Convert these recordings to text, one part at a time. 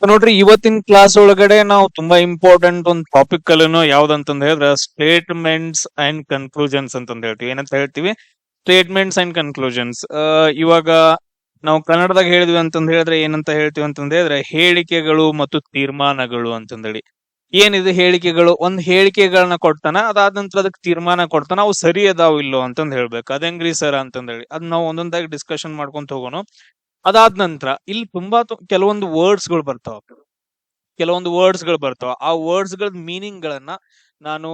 ನೋಡ್ರಿ ಇವತ್ತಿನ ಕ್ಲಾಸ್ ಒಳಗಡೆ ನಾವು ತುಂಬಾ ಇಂಪಾರ್ಟೆಂಟ್ ಒಂದು ಟಾಪಿಕ್ ಅಲ್ಲೂ ಯಾವ್ದಂತಂದ್ ಹೇಳಿದ್ರೆ ಸ್ಟೇಟ್ಮೆಂಟ್ಸ್ ಅಂಡ್ ಕನ್ಕ್ಲೂಷನ್ಸ್ ಅಂತಂದ್ ಹೇಳ್ತೀವಿ. ಏನಂತ ಹೇಳ್ತೀವಿ? Statements and conclusions. ಇವಾಗ ನಾವು ಕನ್ನಡದಾಗ ಹೇಳಿದ್ವಿ ಅಂತಂದ್ ಹೇಳಿದ್ರೆ ಏನಂತ ಹೇಳ್ತೀವಿ ಅಂತಂದ್ ಹೇಳಿದ್ರೆ ಹೇಳಿಕೆಗಳು ಮತ್ತು ತೀರ್ಮಾನಗಳು ಅಂತಂದೇಳಿ. ಏನಿದೆ ಹೇಳಿಕೆಗಳು? ಒಂದ್ ಹೇಳಿಕೆಗಳನ್ನ ಕೊಡ್ತಾನ, ಅದಾದ ನಂತರ ಅದಕ್ಕೆ ತೀರ್ಮಾನ ಕೊಡ್ತಾನ, ಅವು ಸರಿ ಅದಾವ ಇಲ್ಲೋ ಅಂತಂದ್ ಹೇಳ್ಬೇಕು. ಅದೇಂಗ್ರಿ ಸರ್ ಅಂತಂದೇಳಿ ಅದ್ ನಾವು ಒಂದೊಂದಾಗಿ ಡಿಸ್ಕಷನ್ ಮಾಡ್ಕೊಂತ ಹೋಗೋಣ. ಅದಾದ ನಂತರ ಇಲ್ಲಿ ತುಂಬಾ ಕೆಲವೊಂದು ವರ್ಡ್ಸ್ ಗಳು ಬರ್ತಾವ. ಆ ವರ್ಡ್ಸ್ ಗಳ ಮೀನಿಂಗ್ ಗಳನ್ನ ನಾನು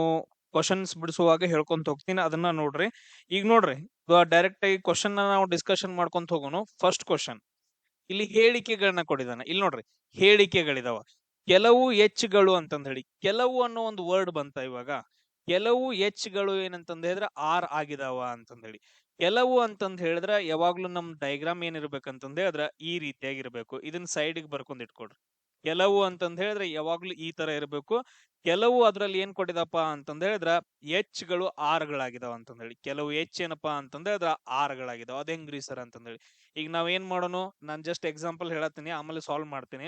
ಕ್ವಶನ್ಸ್ ಬಿಡಿಸುವಾಗ ಹೇಳ್ಕೊಂತ ಹೋಗ್ತೀನಿ. ಅದನ್ನ ನೋಡ್ರಿ. ಈಗ ನೋಡ್ರಿ, ಡೈರೆಕ್ಟ್ ಆಗಿ ಕ್ವಶನ್ ನಾವು ಡಿಸ್ಕಷನ್ ಮಾಡ್ಕೊಂತ ಹೋಗೋಣ. ಫಸ್ಟ್ ಕ್ವಶನ್, ಇಲ್ಲಿ ಹೇಳಿಕೆಗಳನ್ನ ಕೊಟ್ಟಿದ್ದಾನೆ. ಇಲ್ಲಿ ನೋಡ್ರಿ, ಹೇಳಿಕೆಗಳಿದಾವ. ಕೆಲವು ಎಚ್ಗಳು ಅಂತಂದ್ ಹೇಳಿ, ಕೆಲವು ಅನ್ನೋ ಒಂದು ವರ್ಡ್ ಬಂತ ಇವಾಗ. ಕೆಲವು ಎಚ್ಗಳು ಏನಂತಂದ್ ಹೇಳಿದ್ರೆ ಆರ್ ಆಗಿದಾವ ಅಂತಂದ್ ಹೇಳಿ. ಕೆಲವು ಅಂತಂದ್ ಹೇಳಿದ್ರೆ ಯಾವಾಗ್ಲೂ ನಮ್ ಡೈಗ್ರಾಮ್ ಏನಿರ್ಬೇಕಂತಂದ್ ಹೇಳಿದ್ರೆ ಈ ರೀತಿಯಾಗಿರ್ಬೇಕು. ಇದನ್ನ ಸೈಡ್ಗೆ ಬರ್ಕೊಂಡ್ ಇಟ್ಕೊಡ್ರಿ. ಕೆಲವು ಅಂತಂದ್ ಹೇಳಿದ್ರೆ ಯಾವಾಗ್ಲೂ ಈ ತರ ಇರಬೇಕು. ಕೆಲವು ಅದ್ರಲ್ಲಿ ಏನ್ ಕೊಟ್ಟಿದಪ್ಪ ಅಂತಂದ್ ಹೇಳಿದ್ರ ಎಚ್ಗಳು ಆರ್ ಗಳಾಗಿದಾವ ಅಂತಂದ್ ಹೇಳಿ. ಕೆಲವು ಎಚ್ ಏನಪ್ಪಾ ಅಂತಂದ್ ಹೇಳಿದ್ರ ಆರ್ ಗಳಾಗಿದಾವ. ಅದ್ ಹೆಂಗ್ರಿ ಸರ್ ಅಂತಂದ್ ಹೇಳಿ. ಈಗ ನಾವ್ ಏನ್ ಮಾಡೋಣ, ನಾನ್ ಜಸ್ಟ್ ಎಕ್ಸಾಂಪಲ್ ಹೇಳತ್ತೀನಿ, ಆಮೇಲೆ ಸಾಲ್ವ್ ಮಾಡ್ತೀನಿ.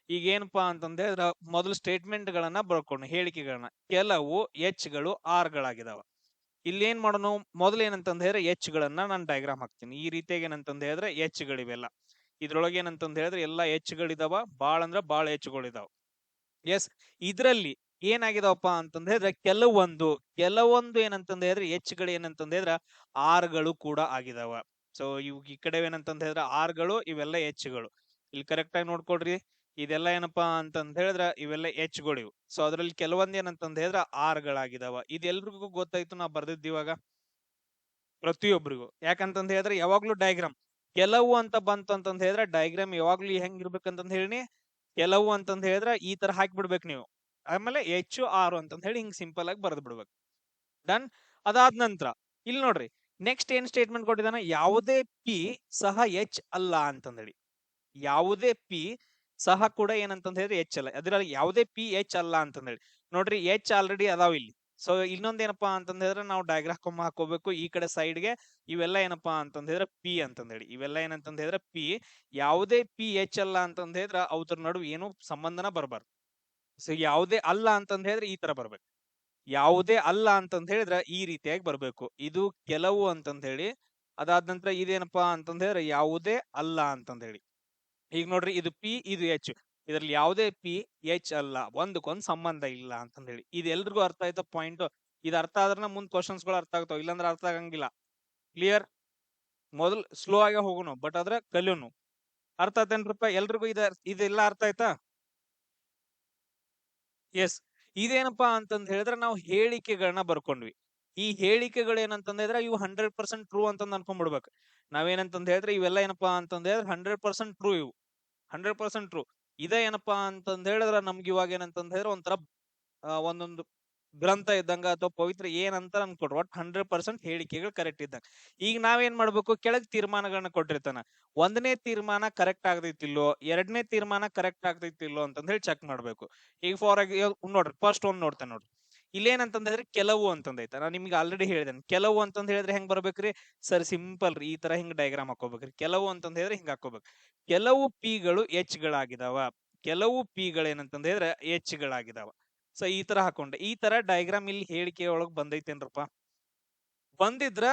ಈಗ ಏನಪ್ಪಾ ಅಂತಂದ್ ಹೇಳಿದ್ರ ಮೊದಲು ಸ್ಟೇಟ್ಮೆಂಟ್ ಗಳನ್ನ ಬರ್ಕೊಂಡು ಹೇಳಿಕೆಗಳನ್ನ, ಕೆಲವು ಎಚ್ಗಳು ಆರ್ ಗಳಾಗಿದಾವ. ಇಲ್ಲಿ ಏನ್ ಮಾಡೋಣ, ಮೊದಲು ಏನಂತಂದ್ ಹೇಳಿದ್ರೆ ಎಚ್ ಗಳನ್ನ ನಾನು ಡಯಾಗ್ರಾಮ್ ಹಾಕ್ತೀನಿ. ಈ ರೀತಿಯಾಗಿ ಏನಂತಂದ್ ಹೇಳಿದ್ರೆ ಎಚ್ ಗಳಿವೆಲ್ಲ. ಇದ್ರೊಳಗೆ ಏನಂತಂದ್ ಹೇಳಿದ್ರೆ ಎಲ್ಲಾ ಎಚ್ ಗಳಿದಾವ. ಬಾಳ್ ಅಂದ್ರ ಬಾಳ್ ಎಚ್ ಗಳಿದಾವ. ಎಸ್, ಇದ್ರಲ್ಲಿ ಏನಾಗಿದಾವಪ್ಪ ಅಂತಂದ್ ಹೇಳಿದ್ರೆ ಕೆಲವೊಂದು ಏನಂತಂದ್ ಹೇಳಿದ್ರೆ ಎಚ್ ಗಳು ಏನಂತಂದ್ ಹೇಳಿದ್ರೆ ಆರ್ ಗಳು ಕೂಡ ಆಗಿದಾವ. ಸೊ ಇವ್ ಈ ಕಡೆ ಏನಂತಂದ್ ಹೇಳಿದ್ರೆ ಆರ್ ಗಳು, ಇವೆಲ್ಲ ಎಚ್ ಗಳು. ಇಲ್ಲಿ ಕರೆಕ್ಟ್ ಆಗಿ ನೋಡ್ಕೊಡ್ರಿ. ಇದೆಲ್ಲ ಏನಪ್ಪಾ ಅಂತಂದ್ ಹೇಳಿದ್ರ ಇವೆಲ್ಲ ಎಚ್ ಗಳು ಇವು. ಸೊ ಅದ್ರಲ್ಲಿ ಕೆಲವೊಂದ್ ಏನಂತಂದ್ ಹೇಳಿದ್ರ ಆರ್ ಗಳಾಗಿದಾವ. ಇದೆಲ್ರಿಗೂ ಗೊತ್ತಾಯ್ತು, ನಾ ಬರ್ದಿದ್ದು ಇವಾಗ ಪ್ರತಿಯೊಬ್ಬರಿಗೂ. ಯಾಕಂತಂದ್ ಹೇಳಿದ್ರೆ ಯಾವಾಗ್ಲೂ ಡಯಾಗ್ರಾಮ್ ಕೆಲವು ಅಂತ ಬಂತು ಅಂತಂದ್ ಹೇಳಿದ್ರೆ ಡಯಾಗ್ರಾಮ್ ಯಾವಾಗ್ಲೂ ಹೆಂಗ್ ಇರ್ಬೇಕಂತಂದ್ ಹೇಳಿ, ಕೆಲವು ಅಂತಂದ್ ಹೇಳಿದ್ರೆ ಈ ತರ ಹಾಕಿ ಬಿಡ್ಬೇಕು ನೀವು. ಆಮೇಲೆ ಎಚ್ ಆರ್ ಅಂತಂದ್ ಹೇಳಿ ಹಿಂಗ್ ಸಿಂಪಲ್ ಆಗಿ ಬರ್ದ್ ಬಿಡ್ಬೇಕು. ಡನ್. ಅದಾದ ನಂತರ ಇಲ್ಲಿ ನೋಡ್ರಿ, ನೆಕ್ಸ್ಟ್ ಏನ್ ಸ್ಟೇಟ್ಮೆಂಟ್ ಕೊಟ್ಟಿದಾನ, ಯಾವುದೇ ಪಿ ಸಹ ಎಚ್ ಅಲ್ಲ ಅಂತಂದ್ ಹೇಳಿ. ಯಾವುದೇ ಪಿ ಸಹ ಕೂಡ ಏನಂತಂದ್ ಹೇಳಿದ್ರೆ ಎಚ್ ಅಲ್ಲ. ಅದ್ರಲ್ಲಿ ಯಾವುದೇ ಪಿ ಎಚ್ ಅಲ್ಲ ಅಂತಂದ್ ಹೇಳಿ. ನೋಡ್ರಿ, ಎಚ್ ಆಲ್ರೆಡಿ ಅದಾವ ಇಲ್ಲಿ. ಸೊ ಇನ್ನೊಂದ್ ಏನಪ್ಪಾ ಅಂತಂದ್ ಹೇಳಿದ್ರೆ ನಾವು ಡಯಾಗ್ರಾಮ್ ಹಾಕೋಬೇಕು ಈ ಕಡೆ ಸೈಡ್ಗೆ. ಇವೆಲ್ಲ ಏನಪ್ಪಾ ಅಂತಂದ್ ಹೇಳಿದ್ರೆ ಪಿ ಅಂತಂದ್ ಹೇಳಿ. ಇವೆಲ್ಲ ಏನಂತಂದ್ ಹೇಳಿದ್ರೆ ಪಿ. ಯಾವುದೇ ಪಿ ಎಚ್ ಅಲ್ಲ ಅಂತಂದ್ ಹೇಳಿದ್ರೆ ಅವ್ರ ನಡುವೆ ಏನು ಸಂಬಂಧನ ಬರಬಾರ್ದು. ಸೊ ಯಾವುದೇ ಅಲ್ಲ ಅಂತಂದ್ ಹೇಳಿದ್ರೆ ಈ ತರ ಬರ್ಬೇಕು. ಯಾವುದೇ ಅಲ್ಲ ಅಂತಂದ್ ಹೇಳಿದ್ರೆ ಈ ರೀತಿಯಾಗಿ ಬರ್ಬೇಕು. ಇದು ಕೆಲವು ಅಂತಂದ್ ಹೇಳಿ. ಅದಾದ ನಂತರ ಇದೇನಪ್ಪಾ ಅಂತಂದ್ ಹೇಳಿದ್ರೆ ಯಾವುದೇ ಅಲ್ಲ ಅಂತಂದ್ ಹೇಳಿ. ಈಗ ನೋಡ್ರಿ, ಇದು ಪಿ, ಇದು ಎಚ್. ಇದ್ರಲ್ಲಿ ಯಾವುದೇ ಪಿ ಎಚ್ ಅಲ್ಲ, ಒಂದಕ್ಕೊಂದ್ ಸಂಬಂಧ ಇಲ್ಲ ಅಂತಂದ್ ಹೇಳಿ. ಇದು ಎಲ್ರಿಗೂ ಅರ್ಥ ಆಯ್ತಾ ಪಾಯಿಂಟ್? ಇದು ಅರ್ಥ ಆದ್ರೆ ಮುಂದ್ ಕ್ವಶನ್ಸ್ ಗಳು ಅರ್ಥ ಆಗ್ತಾವ, ಇಲ್ಲಾಂದ್ರೆ ಅರ್ಥ ಆಗಂಗಿಲ್ಲ. ಕ್ಲಿಯರ್? ಮೊದಲ್ ಸ್ಲೋ ಆಗಿ ಹೋಗೋಣ, ಬಟ್ ಆದ್ರೆ ಕಲಿಯೋನು. ಅರ್ಥ ಆಯ್ತೇನ್ರಪ್ಪ ಎಲ್ರಿಗೂ? ಇದೆಲ್ಲ ಅರ್ಥ ಆಯ್ತಾ? ಎಸ್. ಇದೇನಪ್ಪಾ ಅಂತಂದ್ ಹೇಳಿದ್ರೆ ನಾವು ಹೇಳಿಕೆಗಳನ್ನ ಬರ್ಕೊಂಡ್ವಿ. ಈ ಹೇಳಿಕೆಗಳು ಏನಂತಂದ್ ಹೇಳಿದ್ರೆ ಇವು 100% ಟ್ರೂ ಅಂತಂದ್ ಅನ್ಕೊಂಡ್ಬಿಡ್ಬೇಕು. ನಾವೇನಂತಂದ್ ಹೇಳಿದ್ರೆ ಇವೆಲ್ಲ ಏನಪ್ಪಾ ಅಂತಂದ್ ಹೇಳಿದ್ರೆ 100% ಟ್ರೂ. ಇವು 100% ಟ್ರೂ. ಇದೇ ಏನಪ್ಪಾ ಅಂತಂದ್ ಹೇಳಿದ್ರೆ ನಮ್ಗೆ ಇವಾಗ ಏನಂತಂದ್ ಹೇಳಿದ್ರೆ ಒಂಥರ ಒಂದೊಂದು ಗ್ರಂಥ ಇದ್ದಂಗ ಅಥವಾ ಪವಿತ್ರ ಏನಂತ ಅನ್ಕೊಡ್ರಿ, ಒಟ್ 100% ಹೇಳಿಕೆಗಳು ಕರೆಕ್ಟ್ ಇದ್ದಂಗ. ಈಗ ನಾವೇನ್ ಮಾಡ್ಬೇಕು, ಕೆಳಗ್ ತೀರ್ಮಾನಗಳನ್ನ ಕೊಟ್ಟಿರ್ತಾನ. ಒಂದನೇ ತೀರ್ಮಾನ ಕರೆಕ್ಟ್ ಆಗ್ತೈತಿಲ್ಲೋ, ಎರಡನೇ ತೀರ್ಮಾನ ಕರೆಕ್ಟ್ ಆಗ್ತೈತಿಲ್ಲೋ ಅಂತಂದ್ ಹೇಳಿ ಚೆಕ್ ಮಾಡ್ಬೇಕು. ಈಗ ನೋಡ್ರಿ, ಫಸ್ಟ್ ಒಂದ್ ನೋಡ್ತೇನೆ ನೋಡ್ರಿ. ಇಲ್ಲೇನಂತಂದ್ ಹೇಳಿದ್ರೆ ಕೆಲವು ಅಂತಂದೈತೆ. ನಾನು ನಿಮ್ಗೆ ಆಲ್ರೆಡಿ ಹೇಳಿದ್ದೇನೆ, ಕೆಲವು ಅಂತಂದ್ ಹೇಳಿದ್ರೆ ಹೆಂಗ್ ಬರ್ಬೇಕ್ರಿ ಸರ್? ಸಿಂಪಲ್ ರೀ, ಈ ತರ ಹಿಂಗ್ ಡಯಾಗ್ರಾಮ್ ಹಾಕೋಬೇಕ್ರಿ. ಕೆಲವು ಅಂತಂದ್ ಹೇಳಿದ್ರೆ ಹಿಂಗ್ ಹಾಕೋಬೇಕು. ಕೆಲವು ಪಿಗಳು ಎಚ್ ಗಳಾಗಿದಾವ, ಕೆಲವು ಪಿಗಳು ಏನಂತಂದ್ ಹೇಳಿದ್ರೆ ಎಚ್ ಗಳಾಗಿದಾವ. ಸೊ ಈ ತರ ಹಾಕೊಂಡೆ. ಈ ತರ ಡಯಾಗ್ರಾಮ್ ಇಲ್ಲಿ ಹೇಳಿಕೆ ಒಳಗ್ ಬಂದೈತೇನ್ರಪ್ಪ? ಬಂದಿದ್ರ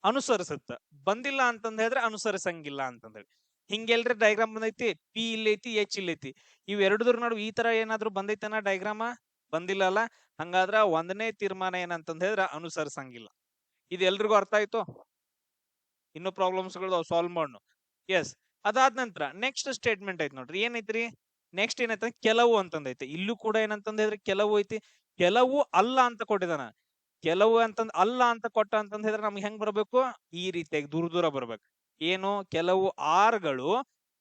ಅನುಸರಿಸುತ್ತ, ಬಂದಿಲ್ಲ ಅಂತಂದ್ ಹೇಳಿದ್ರೆ ಅನುಸರಿಸಂಗಿಲ್ಲ ಅಂತಂದ್ ಹೇಳಿ. ಹಿಂಗೆಲ್ರಿ ಡಯಾಗ್ರಾಮ್ ಬಂದೈತಿ, ಪಿ ಇಲ್ಲೈತಿ, ಎಚ್ ಇಲ್ಲೈತಿ. ಇವ್ ಎರಡದ್ರ ನಡು ಈ ತರ ಏನಾದ್ರು ಬಂದೈತೇನ ಡಯಾಗ್ರಾಮ? ಬಂದಿಲ್ಲ ಅಲ್ಲ. ಹಂಗಾದ್ರ ಒಂದನೇ ತೀರ್ಮಾನ ಏನಂತಂದ್ ಹೇಳಿದ್ರೆ ಅನುಸರಿಸಂಗಿಲ್ಲ. ಇದು ಎಲ್ರಿಗೂ ಅರ್ಥ ಆಯ್ತು? ಇನ್ನು ಪ್ರಾಬ್ಲಮ್ಸ್ ಗಳು ಸಾಲ್ವ್ ಮಾಡೋಣ. ಎಸ್. ಅದಾದ ನಂತರ ನೆಕ್ಸ್ಟ್ ಸ್ಟೇಟ್ಮೆಂಟ್ ಐತಿ ನೋಡ್ರಿ, ಏನೈತ್ರಿ? ನೆಕ್ಸ್ಟ್ ಏನೈತೆ, ಕೆಲವು ಅಂತಂದೈತೆ. ಇಲ್ಲೂ ಕೂಡ ಏನಂತಂದ್ ಹೇಳಿದ್ರೆ ಕೆಲವು ಐತಿ. ಕೆಲವು ಅಲ್ಲ ಅಂತ ಕೊಟ್ಟಿದಾನ. ಕೆಲವು ಅಂತಂದ್ ಅಲ್ಲ ಅಂತ ಕೊಟ್ಟ ಅಂತಂದ್ ಹೇಳಿದ್ರೆ ನಮ್ಗೆ ಹೆಂಗ್ ಬರ್ಬೇಕು? ಈ ರೀತಿಯಾಗಿ ದೂರ ದೂರ ಬರ್ಬೇಕು. ಏನು? ಕೆಲವು ಆರ್ಗಳು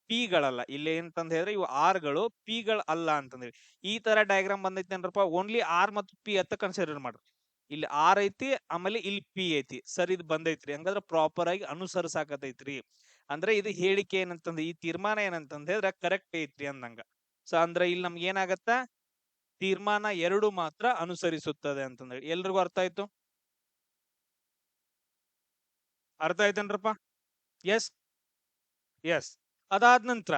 ಪಿಗಳಲ್ಲ. ಇಲ್ಲಿ ಏನಂತಂದ್ ಹೇಳಿದ್ರೆ ಇವು ಆರ್ಗಳು ಪಿಗಳು ಅಲ್ಲ ಅಂತಂದೇಳಿ. ಈ ತರ ಡಯಾಗ್ರಾಮ್ ಬಂದೈತೇನ್ರಪ್ಪ? ಓನ್ಲಿ ಆರ್ ಮತ್ತು ಪಿ ಅಂತ ಕನ್ಸಿಡರ್ ಮಾಡ್ರಿ. ಇಲ್ಲಿ ಆರ್ ಐತಿ, ಆಮೇಲೆ ಇಲ್ಲಿ ಪಿ ಐತಿ. ಸರ್ ಇದು ಬಂದೈತ್ರಿ, ಹಂಗಾದ್ರೆ ಪ್ರಾಪರ್ ಆಗಿ ಅನುಸರಿಸಾಕತೈತ್ರಿ. ಅಂದ್ರೆ ಇದು ಹೇಳಿಕೆ ಏನಂತಂದ್, ಈ ತೀರ್ಮಾನ ಏನಂತಂದ್ ಹೇಳಿದ್ರೆ ಕರೆಕ್ಟ್ ಐತ್ರಿ ಅಂದಂಗ. ಸೊ ಅಂದ್ರೆ ಇಲ್ಲಿ ನಮ್ಗೆ ಏನಾಗತ್ತ, ತೀರ್ಮಾನ 2 ಮಾತ್ರ ಅನುಸರಿಸುತ್ತದೆ ಅಂತಂದೇಳಿ. ಎಲ್ರಿಗೂ ಅರ್ಥ ಆಯ್ತು? ಅರ್ಥ ಆಯ್ತೇನ್ರಪ್ಪ? ಎಸ್. ಎಸ್. ಅದಾದ ನಂತರ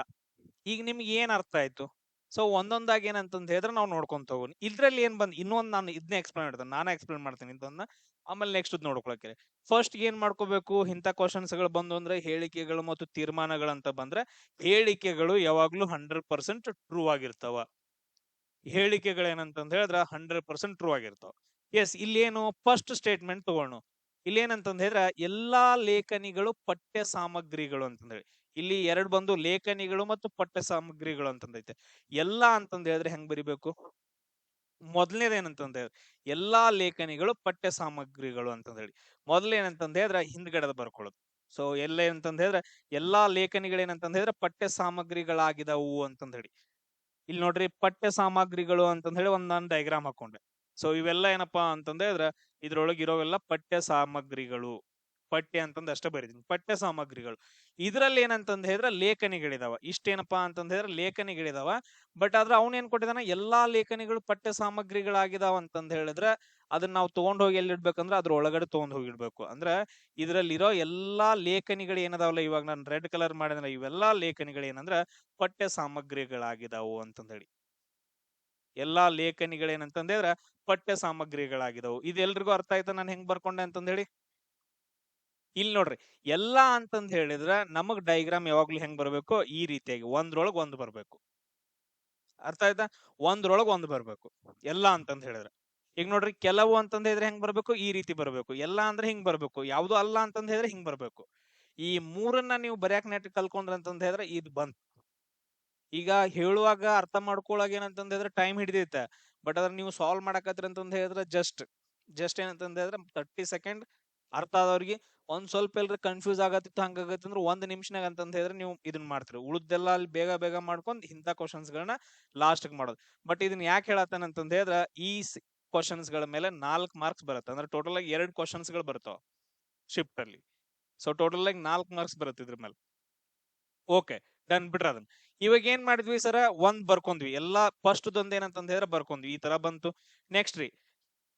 ಈಗ ನಿಮ್ಗೆ ಏನ್ ಅರ್ಥ ಆಯ್ತು? ಸೊ ಒಂದೊಂದಾಗಿ ಏನಂತಂದ್ ಹೇಳಿದ್ರೆ ನಾವು ನೋಡ್ಕೊಂತ ಹೋಗೋಣ. ಇದ್ರಲ್ಲಿ ಏನ್ ಬಂದ್ ಇನ್ನೊಂದು ನಾನು ಇದನ್ನೇ ಎಕ್ಸ್ಪ್ಲೇನ್ ಮಾಡ್ತೇನೆ, ನಾನೇ ಎಕ್ಸ್ಪ್ಲೇನ್ ಮಾಡ್ತೀನಿ ಇದನ್ನ, ಆಮೇಲೆ ನೆಕ್ಸ್ಟ್ ನೋಡ್ಕೊಳಕ್ಕೆ. ಫಸ್ಟ್ ಏನ್ ಮಾಡ್ಕೋಬೇಕು, ಇಂಥ ಕ್ವಶನ್ಸ್ ಗಳು ಬಂದು ಅಂದ್ರೆ ಹೇಳಿಕೆಗಳು ಮತ್ತು ತೀರ್ಮಾನಗಳಂತ ಬಂದ್ರೆ ಹೇಳಿಕೆಗಳು ಯಾವಾಗ್ಲೂ 100% ಟ್ರೂ ಆಗಿರ್ತಾವ. ಹೇಳಿಕೆಗಳೇನಂತಂದ್ ಹೇಳಿದ್ರೆ 100% ಟ್ರೂ ಆಗಿರ್ತಾವ. ಎಸ್, ಇಲ್ಲೇನು ಫಸ್ಟ್ ಸ್ಟೇಟ್ಮೆಂಟ್ ತಗೋಣ. ಇಲ್ಲಿ ಏನಂತಂದ್ ಹೇಳಿದ್ರೆ ಎಲ್ಲಾ ಲೇಖನಿಗಳು ಪಠ್ಯ ಸಾಮಗ್ರಿಗಳು ಅಂತಂದೇಳಿ. ಇಲ್ಲಿ ಎರಡು ಬಂದು ಲೇಖನಿಗಳು ಮತ್ತು ಪಠ್ಯ ಸಾಮಗ್ರಿಗಳು ಅಂತಂದೈತೆ. ಎಲ್ಲಾ ಅಂತಂದ್ ಹೇಳಿದ್ರೆ ಹೆಂಗ್ ಬರಿಬೇಕು? ಮೊದಲನೇದೇನಂತಂದ್ ಹೇಳಿದ್ರೆ ಎಲ್ಲಾ ಲೇಖನಿಗಳು ಪಠ್ಯ ಸಾಮಗ್ರಿಗಳು ಅಂತಂದ್ ಹೇಳಿ ಮೊದಲೇನಂತಂದ್ ಹೇಳಿದ್ರೆ ಹಿಂದ್ಗಡೆದ ಬರ್ಕೊಳ್ಳೋದು. ಸೊ ಎಲ್ಲ ಏನಂತಂದ್ ಹೇಳಿದ್ರೆ ಎಲ್ಲಾ ಲೇಖನಿಗಳೇನಂತಂದ್ ಹೇಳಿದ್ರೆ ಪಠ್ಯ ಸಾಮಗ್ರಿಗಳಾಗಿದವು ಅಂತಂದ್ ಹೇಳಿ. ಇಲ್ಲಿ ನೋಡ್ರಿ, ಪಠ್ಯ ಸಾಮಗ್ರಿಗಳು ಅಂತಂದ್ ಹೇಳಿ ಒಂದ್ ನಾನು ಡೈಗ್ರಾಮ್ ಹಾಕೊಂಡೆ. ಸೊ ಇವೆಲ್ಲ ಏನಪ್ಪಾ ಅಂತಂದ್ ಹೇಳಿದ್ರೆ ಇದ್ರೊಳಗೆ ಇರೋವೆಲ್ಲ ಪಠ್ಯ ಸಾಮಗ್ರಿಗಳು. ಪಠ್ಯ ಅಂತಂದ್ ಅಷ್ಟೇ ಬರೀತೀನಿ, ಪಠ್ಯ ಸಾಮಗ್ರಿಗಳು. ಇದ್ರಲ್ಲಿ ಏನಂತಂದ್ ಹೇಳಿದ್ರೆ ಲೇಖನಿಗಳಿದಾವ. ಇಷ್ಟೇನಪ್ಪಾ ಅಂತಂದ್ ಹೇಳಿದ್ರೆ ಲೇಖನಿಗಳಿದಾವ. ಬಟ್ ಆದ್ರೆ ಅವ್ನ ಏನ್ ಕೊಟ್ಟಿದಾನ, ಎಲ್ಲಾ ಲೇಖನಿಗಳು ಪಠ್ಯ ಸಾಮಗ್ರಿಗಳಾಗಿದಾವ ಅಂತಂದ್ ಹೇಳಿದ್ರೆ ಅದನ್ನ ನಾವು ತಗೊಂಡ್ ಹೋಗಿ ಎಲ್ಲಿ ಇಡ್ಬೇಕಂದ್ರೆ ಅದ್ರ ಒಳಗಡೆ ತಗೊಂಡ್ ಹೋಗಿ ಇಡ್ಬೇಕು. ಅಂದ್ರೆ ಇದ್ರಲ್ಲಿರೋ ಎಲ್ಲಾ ಲೇಖನಿಗಳು ಏನದಾವಲ್ಲ, ಇವಾಗ ನಾನು ರೆಡ್ ಕಲರ್ ಮಾಡಿದ್ರೆ ಇವೆಲ್ಲಾ ಲೇಖನಿಗಳು ಏನಂದ್ರ ಪಠ್ಯ ಸಾಮಗ್ರಿಗಳಾಗಿದಾವು ಅಂತಂದ್ ಹೇಳಿ. ಎಲ್ಲಾ ಲೇಖನಿಗಳೇನಂತಂದ್ರೆ ಪಠ್ಯ ಸಾಮಗ್ರಿಗಳಾಗಿದವು. ಇದೆಲ್ರಿಗೂ ಅರ್ಥ ಆಯ್ತಾ ನಾನು ಹೆಂಗ್ ಬರ್ಕೊಂಡೆ ಅಂತಂದ್ ಹೇಳಿ? ಇಲ್ಲಿ ನೋಡ್ರಿ, ಎಲ್ಲಾ ಅಂತಂದ್ ಹೇಳಿದ್ರೆ ನಮಗ್ ಡೈಗ್ರಾಮ್ ಯಾವಾಗ್ಲೂ ಹೆಂಗ್ ಬರ್ಬೇಕು, ಈ ರೀತಿಯಾಗಿ ಒಂದ್ರೊಳಗ್ ಒಂದ್ ಬರ್ಬೇಕು. ಅರ್ಥ ಆಯ್ತಾ? ಒಂದ್ರೊಳಗ್ ಒಂದ್ ಬರ್ಬೇಕು ಎಲ್ಲಾ ಅಂತಂದ್ ಹೇಳಿದ್ರೆ. ಈಗ ನೋಡ್ರಿ, ಕೆಲವು ಅಂತಂದ್ ಹೇಳಿದ್ರೆ ಹೆಂಗ್ ಬರ್ಬೇಕು, ಈ ರೀತಿ ಬರ್ಬೇಕು. ಎಲ್ಲಾ ಅಂದ್ರೆ ಹಿಂಗ್ ಬರ್ಬೇಕು. ಯಾವ್ದು ಅಲ್ಲ ಅಂತಂದ್ ಹೇಳಿದ್ರೆ ಹಿಂಗ್ ಬರ್ಬೇಕು. ಈ ಮೂರನ್ನ ನೀವು ಬರ್ಯಾಕ್ ನೆಟ್ ಕಲ್ಕೊಂಡ್ರ ಅಂತಂದ್ ಹೇಳಿದ್ರೆ ಇದು ಬಂತ್. ಈಗ ಹೇಳುವಾಗ ಅರ್ಥ ಮಾಡ್ಕೊಳಾಗ ಏನಂತಂದ್ ಹೇಳಿದ್ರೆ ಟೈಮ್ ಹಿಡಿದೈತೆ. ಬಟ್ ಅದ್ರ ನೀವು ಸಾಲ್ವ್ ಮಾಡಕತ್ರಿ ಅಂತಂದ್ ಹೇಳಿದ್ರೆ ಜಸ್ಟ್ ಏನಂತಂದ್ ಹೇಳಿದ್ರೆ 30 ಸೆಕೆಂಡ್ ಅರ್ಥ ಆದವ್ರಿಗೆ. ಒಂದ್ ಸ್ವಲ್ಪ ಎಲ್ರಿ ಕನ್ಫ್ಯೂಸ್ ಆಗತ್ತಿತ್ತು, ಹಂಗಾಗತ್ತೆ ಅಂದ್ರೆ 1 ನಿಮಿಷನಾಗ ಅಂತಂದ್ ಹೇಳಿದ್ರೆ ನೀವು ಇದನ್ನ ಮಾಡ್ತೀರಿ. ಉಳಿದೆಲ್ಲ ಅಲ್ಲಿ ಬೇಗ ಬೇಗ ಮಾಡ್ಕೊಂಡ್ ಇಂಥ ಕ್ವಶನ್ಸ್ ಗಳನ್ನ ಲಾಸ್ಟ್ ಮಾಡೋದು. ಬಟ್ ಇದನ್ನ ಯಾಕೆ ಹೇಳತ್ತಾನ ಅಂತಂದ್ ಹೇಳಿದ್ರೆ ಈ ಕ್ವಶನ್ಸ್ ಗಳ ಮೇಲೆ 4 ಮಾರ್ಕ್ಸ್ ಬರುತ್ತೆ. ಅಂದ್ರೆ ಟೋಟಲ್ ಆಗಿ 2 ಕ್ವಶನ್ಸ್ ಗಳು ಬರ್ತಾವ ಶಿಫ್ಟ್ ಅಲ್ಲಿ. ಸೊ ಟೋಟಲ್ ಆಗಿ 4 ಮಾರ್ಕ್ಸ್ ಬರುತ್ತೆ ಇದ್ರ ಮೇಲೆ. ಓಕೆ, ಡನ್ ಬಿಡ್ರ ಅದನ್ನ. ಇವಾಗ ಏನ್ ಮಾಡಿದ್ವಿ ಸರ, ಒಂದ್ ಬರ್ಕೊಂಡ್ವಿ. ಎಲ್ಲಾ ಫಸ್ಟ್ ದೊಂದ್ ಏನಂತಂದ್ ಹೇಳಿದ್ರೆ ಬರ್ಕೊಂಡ್ವಿ, ಈ ತರ ಬಂತು. ನೆಕ್ಸ್ಟ್ ರೀ,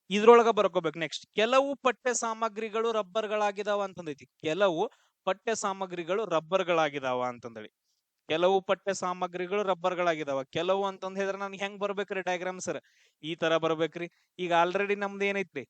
ಇದ್ರೊಳಗ ಬರ್ಕೋಬೇಕು. ನೆಕ್ಸ್ಟ್, ಕೆಲವು ಪಠ್ಯ ಸಾಮಗ್ರಿಗಳು ರಬ್ಬರ್ಗಳಾಗಿದಾವ ಅಂತಂದೈತಿ. ಕೆಲವು ಪಠ್ಯ ಸಾಮಗ್ರಿಗಳು ರಬ್ಬರ್ಗಳಾಗಿದಾವ ಅಂತಂದೇಳಿ. ಕೆಲವು ಪಠ್ಯ ಸಾಮಗ್ರಿಗಳು ರಬ್ಬರ್ಗಳಾಗಿದಾವ. ಕೆಲವು ಅಂತಂದ್ ಹೇಳಿದ್ರೆ ನನ್ಗೆ ಹೆಂಗ್ ಬರ್ಬೇಕ್ರಿ ಡಯಾಗ್ರಾಮ್ ಸರ್? ಈ ತರ ಬರ್ಬೇಕ್ರಿ. ಈಗ ಆಲ್ರೆಡಿ ನಮ್ದು ಏನೈತ್ರಿ,